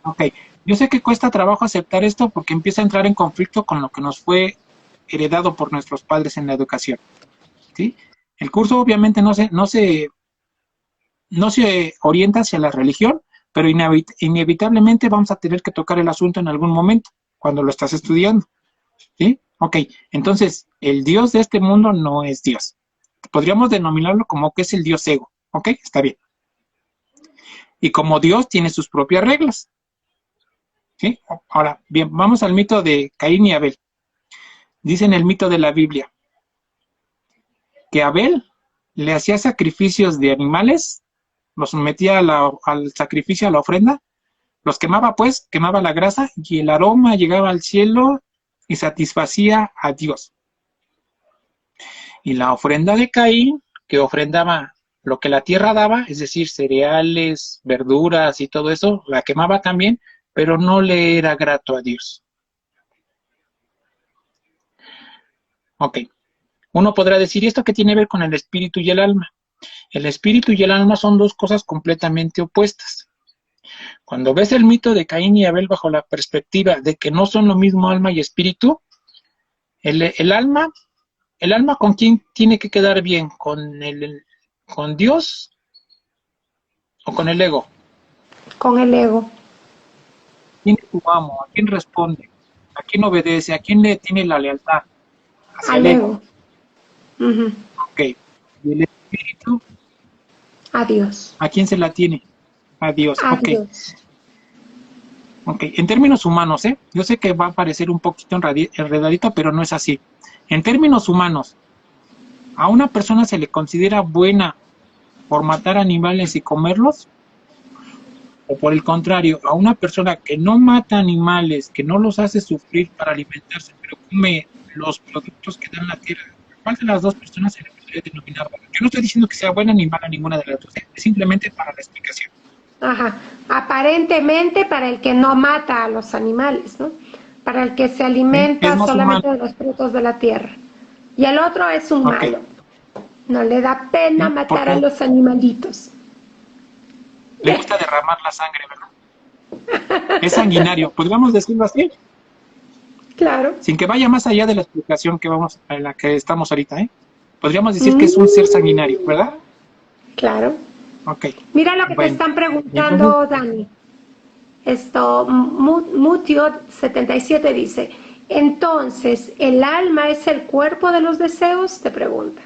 Ok. Yo sé que cuesta trabajo aceptar esto porque empieza a entrar en conflicto con lo que nos fue heredado por nuestros padres en la educación. ¿Sí? El curso obviamente no se orienta hacia la religión, pero inevitablemente vamos a tener que tocar el asunto en algún momento, cuando lo estás estudiando. ¿Sí? Ok, entonces, el Dios de este mundo no es Dios. Podríamos denominarlo como que es el Dios ego. Ok, está bien. Y como Dios tiene sus propias reglas. ¿Sí? Ahora, bien, vamos al mito de Caín y Abel. Dice en el mito de la Biblia que Abel le hacía sacrificios de animales, los sometía al sacrificio, a la ofrenda, los quemaba pues, quemaba la grasa y el aroma llegaba al cielo y satisfacía a Dios. Y la ofrenda de Caín, que ofrendaba lo que la tierra daba, es decir, cereales, verduras y todo eso, la quemaba también, pero no le era grato a Dios. Ok. Uno podrá decir, ¿y esto qué tiene que ver con el espíritu y el alma? El espíritu y el alma son dos cosas completamente opuestas. Cuando ves el mito de Caín y Abel bajo la perspectiva de que no son lo mismo alma y espíritu, el alma ¿con quién tiene que quedar bien? ¿Con Dios o con el ego? Con el ego. ¿Quién es tu amo? ¿A quién responde? ¿A quién obedece? ¿A quién le tiene la lealtad? Hacia Al el ego. ego. Ujú. Ok. ¿Y el espíritu? A Dios. ¿A quién se la tiene? A Dios. A Ok. Dios. Ok. En términos humanos, yo sé que va a parecer un poquito enredadito, pero no es así. En términos humanos, ¿a una persona se le considera buena por matar animales y comerlos? O por el contrario, a una persona que no mata animales, que no los hace sufrir para alimentarse, pero come los productos que dan la tierra, ¿cuál de las dos personas se le podría denominar buena? Yo no estoy diciendo que sea buena ni mala ninguna de las dos, es simplemente para la explicación. Ajá. Aparentemente para el que no mata a los animales, ¿no? Para el que se ¿Sí? Es alimenta más humano. solamente de los frutos de la tierra. Y el otro es un Ok. malo. No le da pena ¿Sí? matar a Porque los animalitos. le gusta derramar la sangre, ¿verdad? Es sanguinario, podríamos decirlo así, Claro. sin que vaya más allá de la explicación que vamos en la que estamos ahorita, ¿eh? Podríamos decir que es un ser Mm, sanguinario, ¿verdad? claro. Ok. Mira lo que te Bueno. están Y entonces, preguntando, Dani. Esto, Mutio77 dice, entonces, ¿el alma es el cuerpo de los deseos? Te pregunta.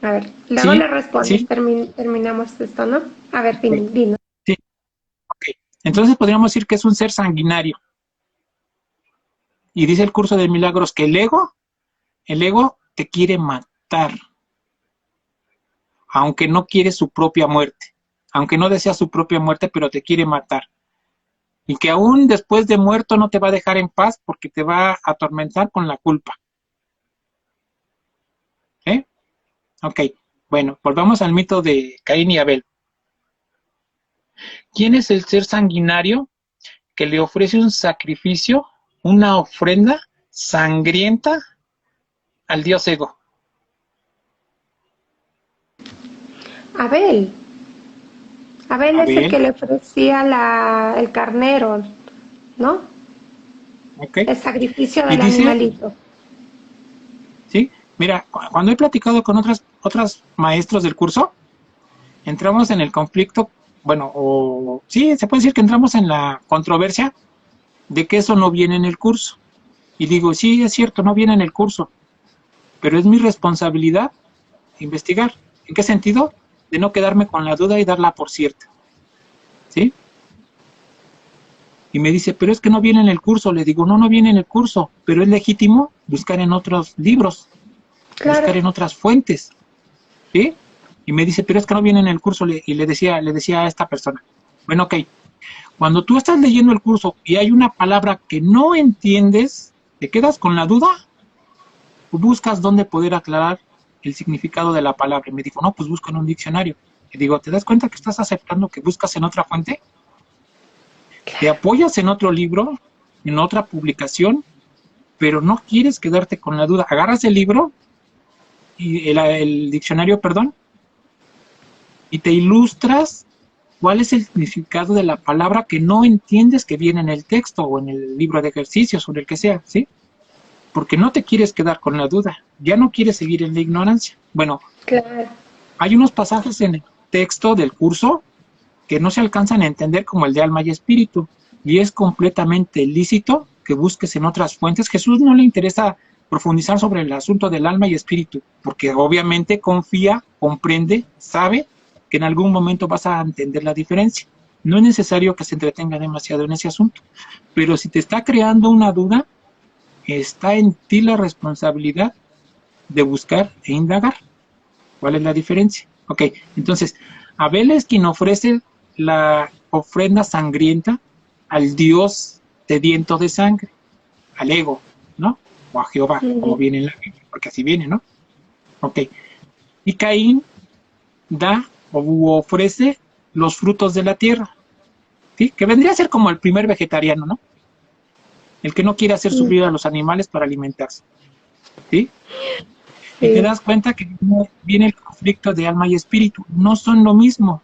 A ver, luego le sí, respondes, sí, terminamos esto, ¿no? A ver, ok, dime. sí, ok. Entonces podríamos decir que es un ser sanguinario. Y dice el curso de milagros que el ego te quiere matar, aunque no quiere su propia muerte, aunque no desea su propia muerte, pero te quiere matar. Y que aún después de muerto no te va a dejar en paz porque te va a atormentar con la culpa. ¿Eh? Ok, bueno, volvamos al mito de Caín y Abel. ¿Quién es el ser sanguinario que le ofrece un sacrificio, una ofrenda sangrienta al dios ego? Abel. Abel es el que Abel, le ofrecía el carnero, ¿no? ¿ok? El sacrificio Y del dice, animalito. sí, mira, cuando he platicado con otros maestros del curso, entramos en el conflicto, bueno, o sí, se puede decir que entramos en la controversia de que eso no viene en el curso. Y digo, sí, es cierto, no viene en el curso, pero es mi responsabilidad investigar. ¿En qué sentido? De no quedarme con la duda y darla por cierta, ¿sí? Y me dice, pero es que no viene en el curso. Le digo, no, no viene en el curso, pero es legítimo buscar en otros libros, Claro. buscar en otras fuentes, ¿sí? Y me dice, pero es que no viene en el curso. Y le decía a esta persona, bueno, ok, cuando tú estás leyendo el curso y hay una palabra que no entiendes, te quedas con la duda, tú buscas dónde poder aclarar el significado de la palabra. Y me dijo, no, pues busco en un diccionario. Y digo, ¿te das cuenta que estás aceptando que buscas en otra fuente? ¿Te apoyas en otro libro, en otra publicación? pero no quieres quedarte con la duda. Agarras el libro, y el diccionario, perdón, y te ilustras cuál es el significado de la palabra que no entiendes que viene en el texto o en el libro de ejercicios o en el que sea, ¿sí? Porque no te quieres quedar con la duda, ya no quieres seguir en la ignorancia. Bueno, Claro. hay unos pasajes en el texto del curso que no se alcanzan a entender como el de alma y espíritu, y es completamente lícito que busques en otras fuentes. Jesús no le interesa profundizar sobre el asunto del alma y espíritu, porque obviamente confía, comprende, sabe que en algún momento vas a entender la diferencia. No es necesario que se entretenga demasiado en ese asunto, pero si te está creando una duda, está en ti la responsabilidad de buscar e indagar. ¿Cuál es la diferencia? Ok, entonces, Abel es quien ofrece la ofrenda sangrienta al Dios sediento de sangre, al ego, ¿no? O a Jehová, como viene en la Biblia, porque así viene, ¿no? Ok, y Caín da o ofrece los frutos de la tierra, ¿sí? Que vendría a ser como el primer vegetariano, ¿no? El que no quiere hacer sufrir a los animales para alimentarse, ¿sí? Y te das cuenta que viene el conflicto de alma y espíritu, no son lo mismo.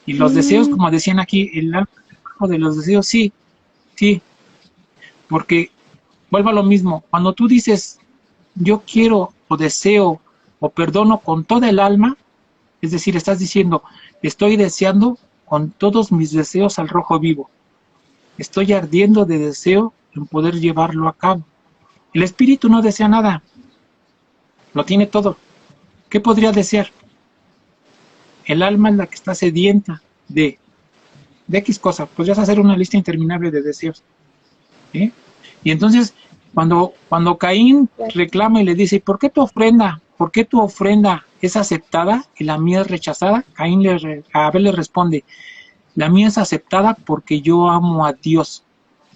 Y los deseos, como decían aquí, el alma de los deseos, sí, sí, porque vuelvo a lo mismo, cuando tú dices, yo quiero o deseo o perdono con toda el alma, es decir, estás diciendo, estoy deseando con todos mis deseos al rojo vivo, estoy ardiendo de deseo en poder llevarlo a cabo. El espíritu no desea nada, lo tiene todo. ¿Qué podría desear? El alma es la que está sedienta de X cosa. Podrías hacer una lista interminable de deseos, ¿sí? Y entonces, cuando Caín reclama y le dice, ¿por qué tu ofrenda es aceptada y la mía es rechazada? A Abel le responde, la mía es aceptada porque yo amo a Dios.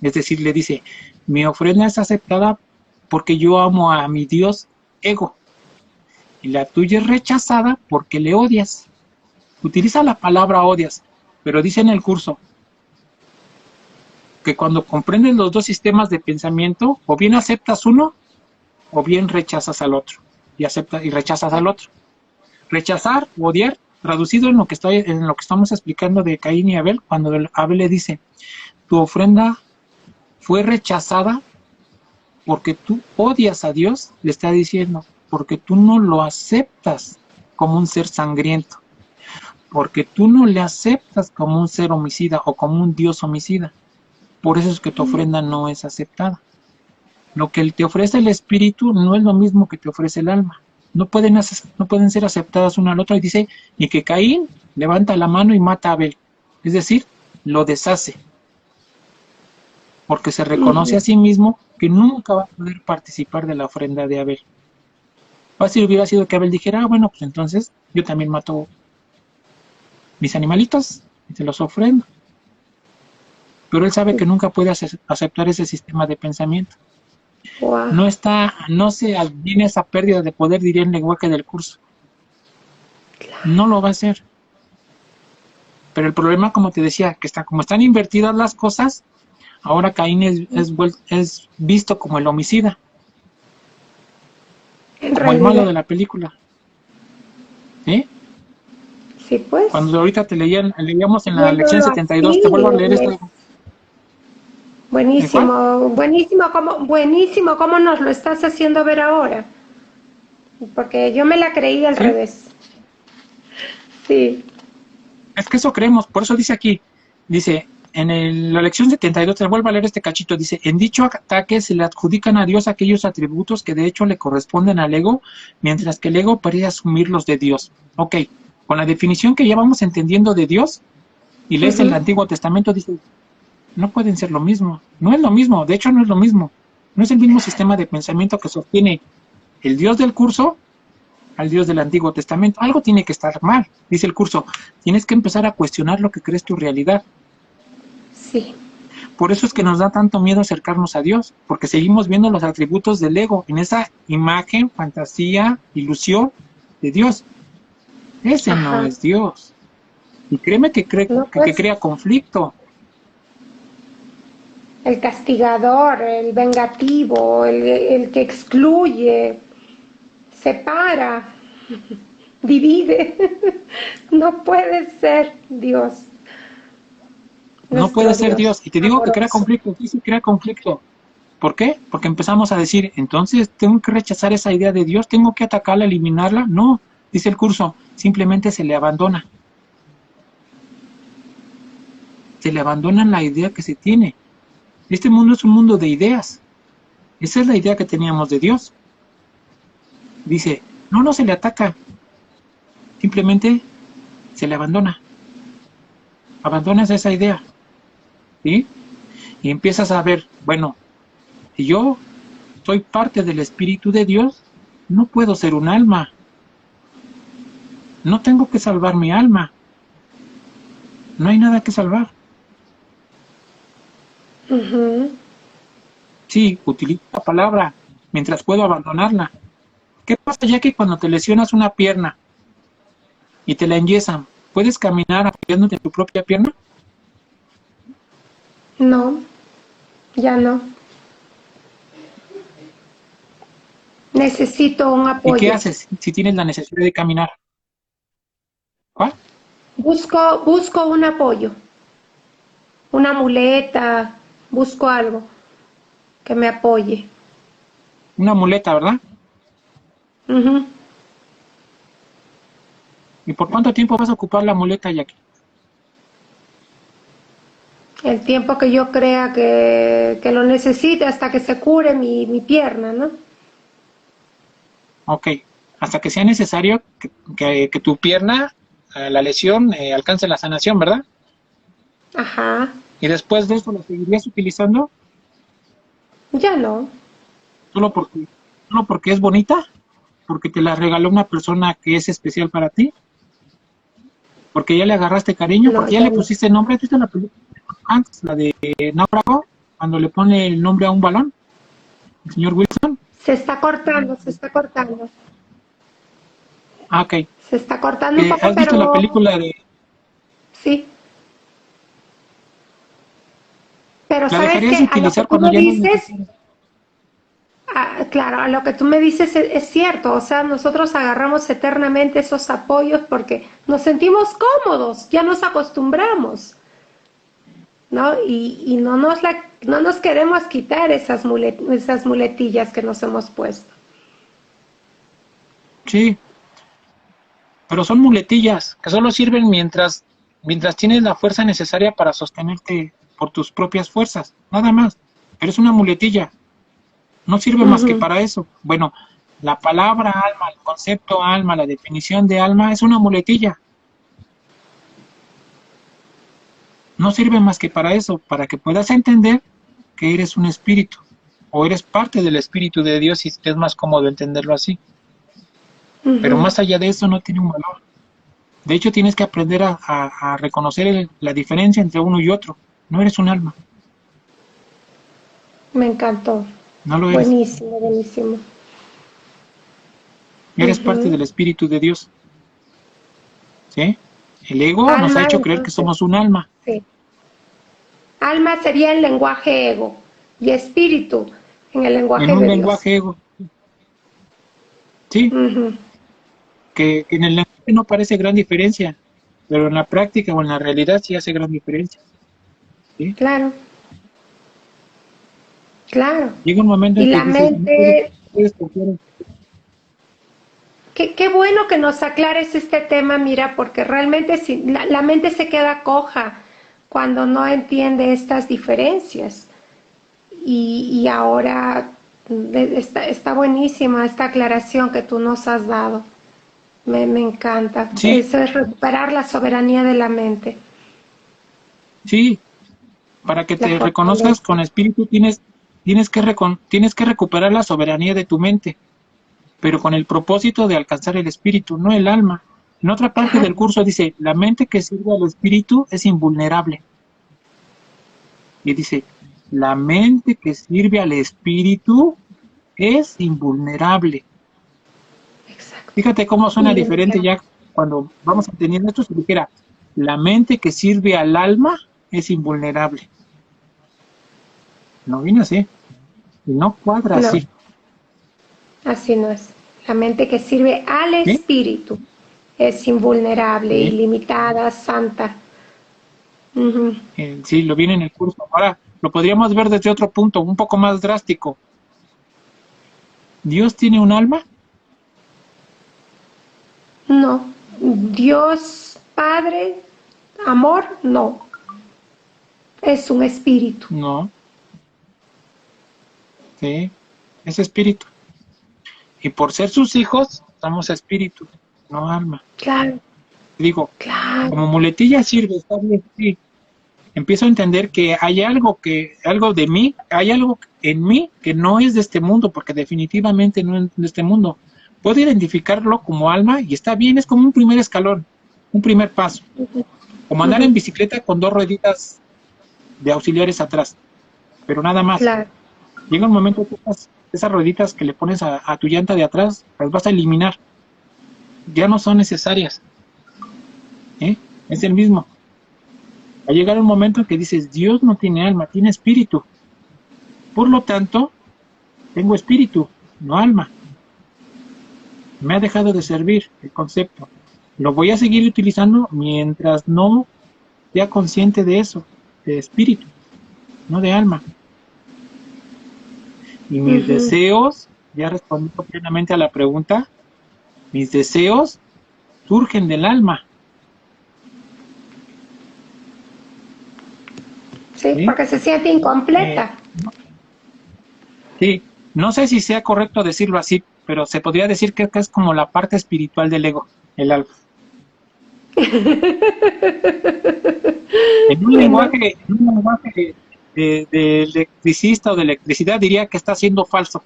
Es decir, le dice, mi ofrenda es aceptada porque yo amo a mi Dios ego. Y la tuya es rechazada porque le odias. Utiliza la palabra odias, pero dice en el curso que cuando comprendes los dos sistemas de pensamiento, o bien aceptas uno, o bien rechazas al otro, y rechazas al otro. Rechazar o odiar, traducido en lo que estamos explicando de Caín y Abel, cuando Abel le dice, tu ofrenda fue rechazada porque tú odias a Dios, le está diciendo, porque tú no lo aceptas como un ser sangriento, porque tú no le aceptas como un ser homicida o como un Dios homicida. Por eso es que tu ofrenda no es aceptada. Lo que te ofrece el espíritu no es lo mismo que te ofrece el alma. No pueden ser aceptadas una a la otra. Y dice, y que Caín levanta la mano y mata a Abel. Es decir, lo deshace. Porque se reconoce a sí mismo que nunca va a poder participar de la ofrenda de Abel. Fácil hubiera sido que Abel dijera, bueno, pues entonces yo también mato mis animalitos y te los ofrendo. Pero él sabe que nunca puede aceptar ese sistema de pensamiento. Wow. No se viene esa pérdida de poder, diría el lenguaje del curso. No lo va a hacer. Pero el problema, como te decía, que como están invertidas las cosas, ahora Caín es visto como el homicida, como el malo de la película. ¿Sí? Sí, pues. Cuando ahorita leíamos en la lección 72, te vuelvo a leer esto. Buenísimo, buenísimo cómo nos lo estás haciendo ver ahora. Porque yo me la creí al revés. Sí. Es que eso creemos, por eso dice aquí, dice, la lección 72, te vuelvo a leer este cachito, dice, en dicho ataque se le adjudican a Dios aquellos atributos que de hecho le corresponden al ego, mientras que el ego parece asumir los de Dios. Ok, con la definición que ya vamos entendiendo de Dios, y lees el Antiguo Testamento, dice, no pueden ser lo mismo, no es lo mismo, de hecho no es lo mismo, no es el mismo sistema de pensamiento que sostiene el Dios del curso al Dios del Antiguo Testamento. Algo tiene que estar mal, dice el curso, tienes que empezar a cuestionar lo que crees tu realidad. Sí. Por eso es que nos da tanto miedo acercarnos a Dios, porque seguimos viendo los atributos del ego en esa imagen, fantasía, ilusión de Dios. Ese no es Dios. Y créeme que crea conflicto. el castigador, el vengativo, el que excluye, separa, divide. No puede ser Dios, No puede nuestro ser Dios Dios. Y te digo que crea amoroso. conflicto, sí, sí crea conflicto. ¿Por qué? Porque empezamos a decir, entonces tengo que rechazar esa idea de Dios, tengo que atacarla, eliminarla. No, dice el curso, simplemente se le abandona. Se le abandona la idea que se tiene. Este mundo es un mundo de ideas. Esa es la idea que teníamos de Dios. Dice, no, no se le ataca, simplemente se le abandona. Abandonas esa idea, ¿sí? Y empiezas a ver, bueno, si yo soy parte del Espíritu de Dios, no puedo ser un alma. No tengo que salvar mi alma. No hay nada que salvar. Ujú. Sí, utilizo la palabra mientras puedo abandonarla. ¿Qué pasa ya que cuando te lesionas una pierna y te la enyesan, puedes caminar apoyándote en tu propia pierna? No, ya no. Necesito un ¿Y qué apoyo. haces si tienes la necesidad de caminar? ¿Cuál? Busco un apoyo, una muleta, busco algo que me apoye. Una muleta, ¿verdad? Ujú. ¿Y por cuánto tiempo vas a ocupar la muleta, Jackie? El tiempo que yo crea que lo necesite hasta que se cure mi pierna, ¿no? Ok, hasta que sea necesario que tu pierna, la lesión, alcance la sanación, ¿verdad? Ajá, Y después de eso la seguirías utilizando ya no. solo porque, solo porque es bonita, porque te la regaló una persona que es especial para ti, porque ya le agarraste cariño, No, porque ya ya le no. pusiste nombre. ¿Viste la película antes, la de Náufrago, cuando le pone el nombre a un balón, el señor Wilson? Se está cortando, se está cortando. Ah, ok. Se está cortando un poco, ¿Has visto la pero película de... sí. Pero la sabes dejarías que de a lo que utilizar tú cuando me ya no dices, necesites? claro, a lo que tú me dices es cierto. O sea, nosotros agarramos eternamente esos apoyos porque nos sentimos cómodos, ya nos acostumbramos, ¿no? Y no nos queremos quitar esas muletillas que nos hemos puesto. Sí, pero son muletillas que solo sirven mientras tienes la fuerza necesaria para sostenerte por tus propias fuerzas, nada más. Pero es una muletilla, no sirve más que Ujú. para eso. Bueno, la palabra alma, el concepto alma, la definición de alma es una muletilla, no sirve más que para eso, para que puedas entender que eres un espíritu o eres parte del espíritu de Dios, y es más cómodo entenderlo así. Pero Ujú. más allá de eso no tiene un valor. De hecho, tienes que aprender a reconocer la diferencia entre uno y otro. No eres un alma, Me encantó. no lo eres. Buenísimo, buenísimo. Eres parte Ujú. del Espíritu de Dios, ¿sí? El ego nos ha Alma, hecho creer que entonces, somos un alma, sí. Alma sería el lenguaje ego y espíritu en el en lenguaje un de Dios. lenguaje ego, ¿sí? Ujú. Que en el lenguaje no parece gran diferencia, pero en la práctica o en la realidad sí hace gran diferencia, ¿sí? Claro, claro. Llega un momento Y en que la dices, mente, puedes confiar en... qué bueno que nos aclares este tema, mira, porque realmente la mente se queda coja cuando no entiende estas diferencias. Y ahora está buenísima esta aclaración que tú nos has dado. Me encanta. Sí, Eso es recuperar la soberanía de la mente, sí, para que la te reconozcas fortaleza. con espíritu tienes que recuperar la soberanía de tu mente, pero con el propósito de alcanzar el espíritu, no el alma. En otra parte Claro, del curso dice, la mente que sirve al espíritu es invulnerable. Y dice, la mente que sirve al espíritu es invulnerable. exacto. Fíjate cómo suena diferente Ilimitado. ya cuando vamos entendiendo esto, si dijera, la mente que sirve al alma es invulnerable. No viene así. Y no cuadra No, así. así no es. La mente que sirve al ¿Sí? espíritu es invulnerable, Sí, ilimitada, santa. Ujú. sí, lo viene en el curso. Ahora, lo podríamos ver desde otro punto, un poco más drástico. ¿Dios tiene un alma? No. Dios Padre, amor, no. Es un espíritu. No, sí, es espíritu. Y por ser sus hijos, somos espíritu, no alma. Claro, Digo, claro. como muletilla sirve, está bien, sí. Empiezo a entender que hay algo de mí, hay algo en mí que no es de este mundo, porque definitivamente no es de este mundo. Puedo identificarlo como alma y está bien, es como un primer escalón, un primer paso. Como andar en Ujú. bicicleta con dos rueditas de auxiliares atrás, pero nada más. Claro. Llega un momento que esas rueditas que le pones a tu llanta de atrás, las vas a eliminar. Ya no son necesarias. ¿Eh? Es el mismo. Va a llegar un momento en que dices, Dios no tiene alma, tiene espíritu. Por lo tanto, tengo espíritu, no alma. Me ha dejado de servir el concepto. Lo voy a seguir utilizando mientras no sea consciente de eso, de espíritu, no de alma. Y mis Ujú. deseos, ya respondiendo plenamente a la pregunta, mis deseos surgen del alma. Sí, ¿Sí? porque se siente Eh, incompleta. sí, no sé si sea correcto decirlo así, pero se podría decir que es como la parte espiritual del ego, el alma. Bueno, En un lenguaje de electricista o de electricidad diría que está haciendo falso,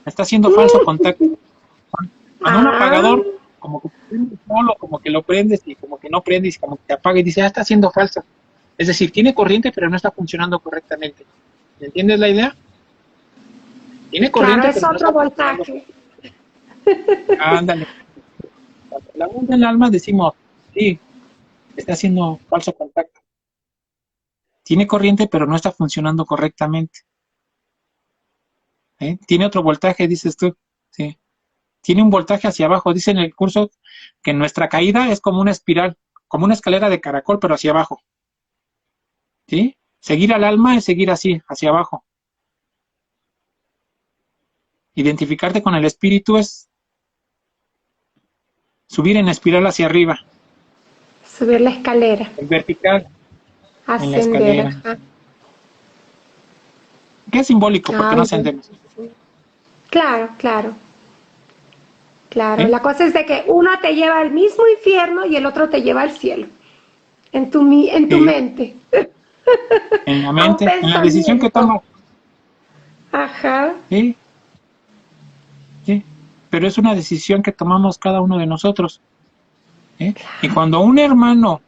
está haciendo falso contacto. Cuando un ah, apagador, como que prende solo, como que lo prendes y como que no prendes y como que te apaga y dice, está haciendo falso. Es decir, tiene corriente pero no está funcionando correctamente. ¿Me entiendes la idea? Tiene claro, corriente es pero no otro está funcionando voltaje. correctamente. Ándale. Cuando hablamos del alma decimos, sí, está haciendo falso contacto. Tiene corriente pero no está funcionando correctamente. ¿Eh? Tiene otro voltaje, dices tú. Sí. Tiene un voltaje hacia abajo. Dice en el curso que nuestra caída es como una espiral, como una escalera de caracol, pero hacia abajo. ¿Sí? Seguir al alma es seguir así, hacia abajo. Identificarte con el espíritu es subir en espiral hacia arriba, Subir la escalera, el vertical en la ascender. escalera. Ajá. ¿Qué es simbólico? Porque no Ay, bueno. ascendemos. Claro, claro, claro. ¿Sí? La cosa es de que uno te lleva al mismo infierno y el otro te lleva al cielo, en tu Sí. mente, En la a un mente, en la decisión que pensamiento. tomas. Ajá, Sí, sí. Pero es una decisión que tomamos cada uno de nosotros. ¿Eh? Y cuando un hermano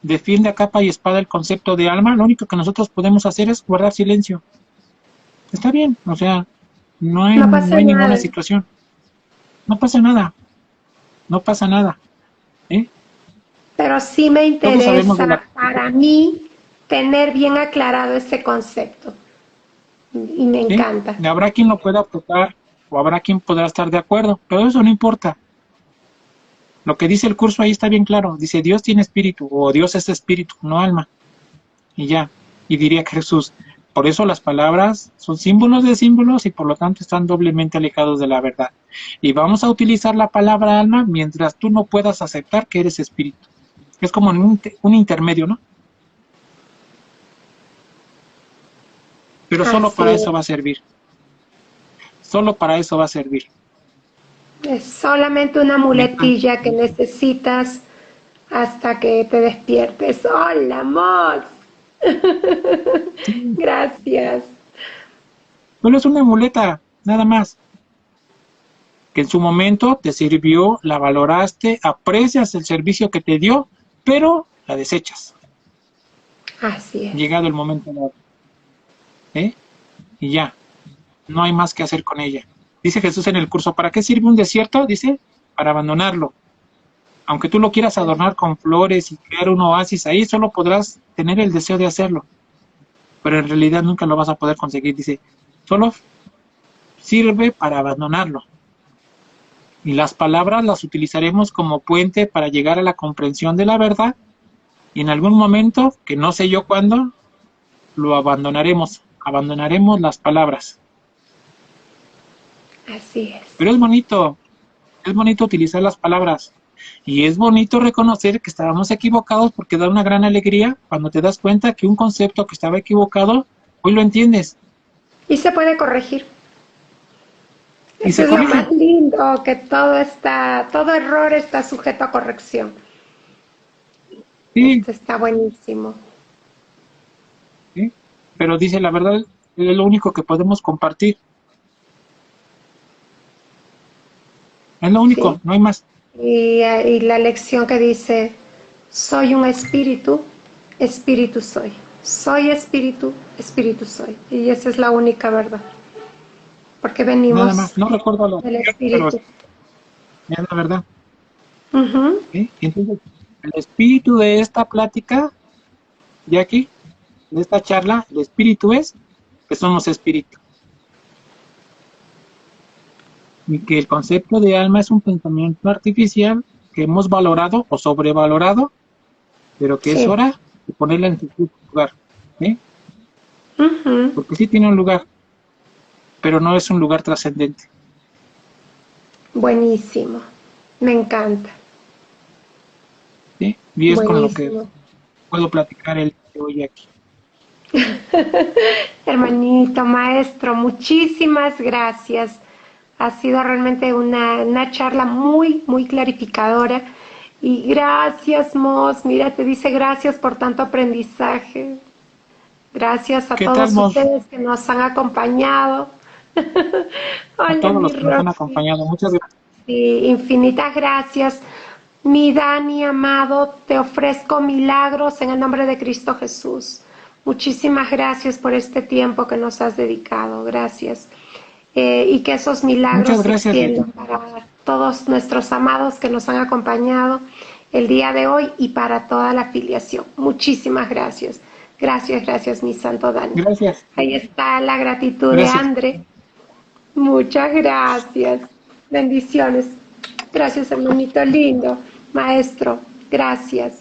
defiende a capa y espada el concepto de alma, lo único que nosotros podemos hacer es guardar silencio. Está bien, o sea, no no pasa hay ninguna nada. situación. No pasa nada, no pasa nada. ¿Eh? Pero sí me Todos sabemos de interesa la... para mí tener bien aclarado ese concepto y me ¿Sí? encanta. Habrá quien lo pueda aplicar o habrá quien podrá estar de acuerdo, pero eso no importa. Lo que dice el curso ahí está bien claro. Dice, Dios tiene espíritu o Dios es espíritu, no alma. Y ya. Y diría que Jesús, por eso las palabras son símbolos de símbolos y por lo tanto están doblemente alejados de la verdad. Y vamos a utilizar la palabra alma mientras tú no puedas aceptar que eres espíritu. Es como un intermedio, ¿no? Pero solo Así para es. eso va a servir. Solo para eso va a servir. Es solamente una Mientras, muletilla que necesitas hasta que te despiertes. Hola, amor. sí, Gracias. solo es una muleta, nada más. Que en su momento te sirvió, la valoraste, aprecias el servicio que te dio, pero la desechas. Así es. Llegado el momento dado. ¿Eh? Y ya. No hay más que hacer con ella. Dice Jesús en el curso, ¿para qué sirve un desierto? Dice, para abandonarlo. Aunque tú lo quieras adornar con flores y crear un oasis ahí, solo podrás tener el deseo de hacerlo. pero en realidad nunca lo vas a poder conseguir. Dice, solo sirve para abandonarlo. Y las palabras las utilizaremos como puente para llegar a la comprensión de la verdad, y en algún momento, que no sé yo cuándo, lo abandonaremos las palabras. Así es. Pero es bonito utilizar las palabras, y es bonito reconocer que estábamos equivocados, porque da una gran alegría cuando te das cuenta que un concepto que estaba equivocado, hoy lo entiendes. Y se puede corregir. Y Eso se es lo corrige. más lindo, que todo error está sujeto a corrección. Sí, Esto está buenísimo. sí, pero dice la verdad, es lo único que podemos compartir. Es lo ¿Sí? único, no hay más. Y la lección que dice, soy un espíritu, espíritu soy. Soy espíritu, espíritu soy. Y esa es la única verdad. Porque Nada venimos más. No recuerdo lo del anterior, pero espíritu. es la verdad. Ujú. ¿Sí? Y entonces, el espíritu de esta plática, Jackie, de esta charla, el espíritu es que somos espíritu. Y que el concepto de alma es un pensamiento artificial que hemos valorado o sobrevalorado, pero que es Sí. hora de ponerla en su justo lugar. ¿Sí? Ujú. Porque sí tiene un lugar, pero no es un lugar trascendente. Buenísimo. Me encanta. ¿Sí? Y es con lo que Buenísimo. puedo platicar el día de hoy aquí. Hermanito, maestro, muchísimas gracias. Ha sido realmente una charla muy, muy clarificadora. Y gracias, Mos. Mira, te dice gracias por tanto aprendizaje. Gracias a ¿Qué tal, todos Mos? ustedes que nos han acompañado. A Hola, todos mi los que nos han Roxy. acompañado. Muchas gracias. Sí, infinitas gracias. Mi Dani amado, te ofrezco milagros en el nombre de Cristo Jesús. Muchísimas gracias por este tiempo que nos has dedicado. Gracias. Y que esos milagros Muchas se gracias, extiendan Jackie. para todos nuestros amados que nos han acompañado el día de hoy y para toda la afiliación. Muchísimas gracias. Gracias, gracias, mi santo Dani. Gracias. Ahí está la gratitud de Gracias. Andre. Muchas gracias. Bendiciones. Gracias, hermanito lindo. Maestro, gracias.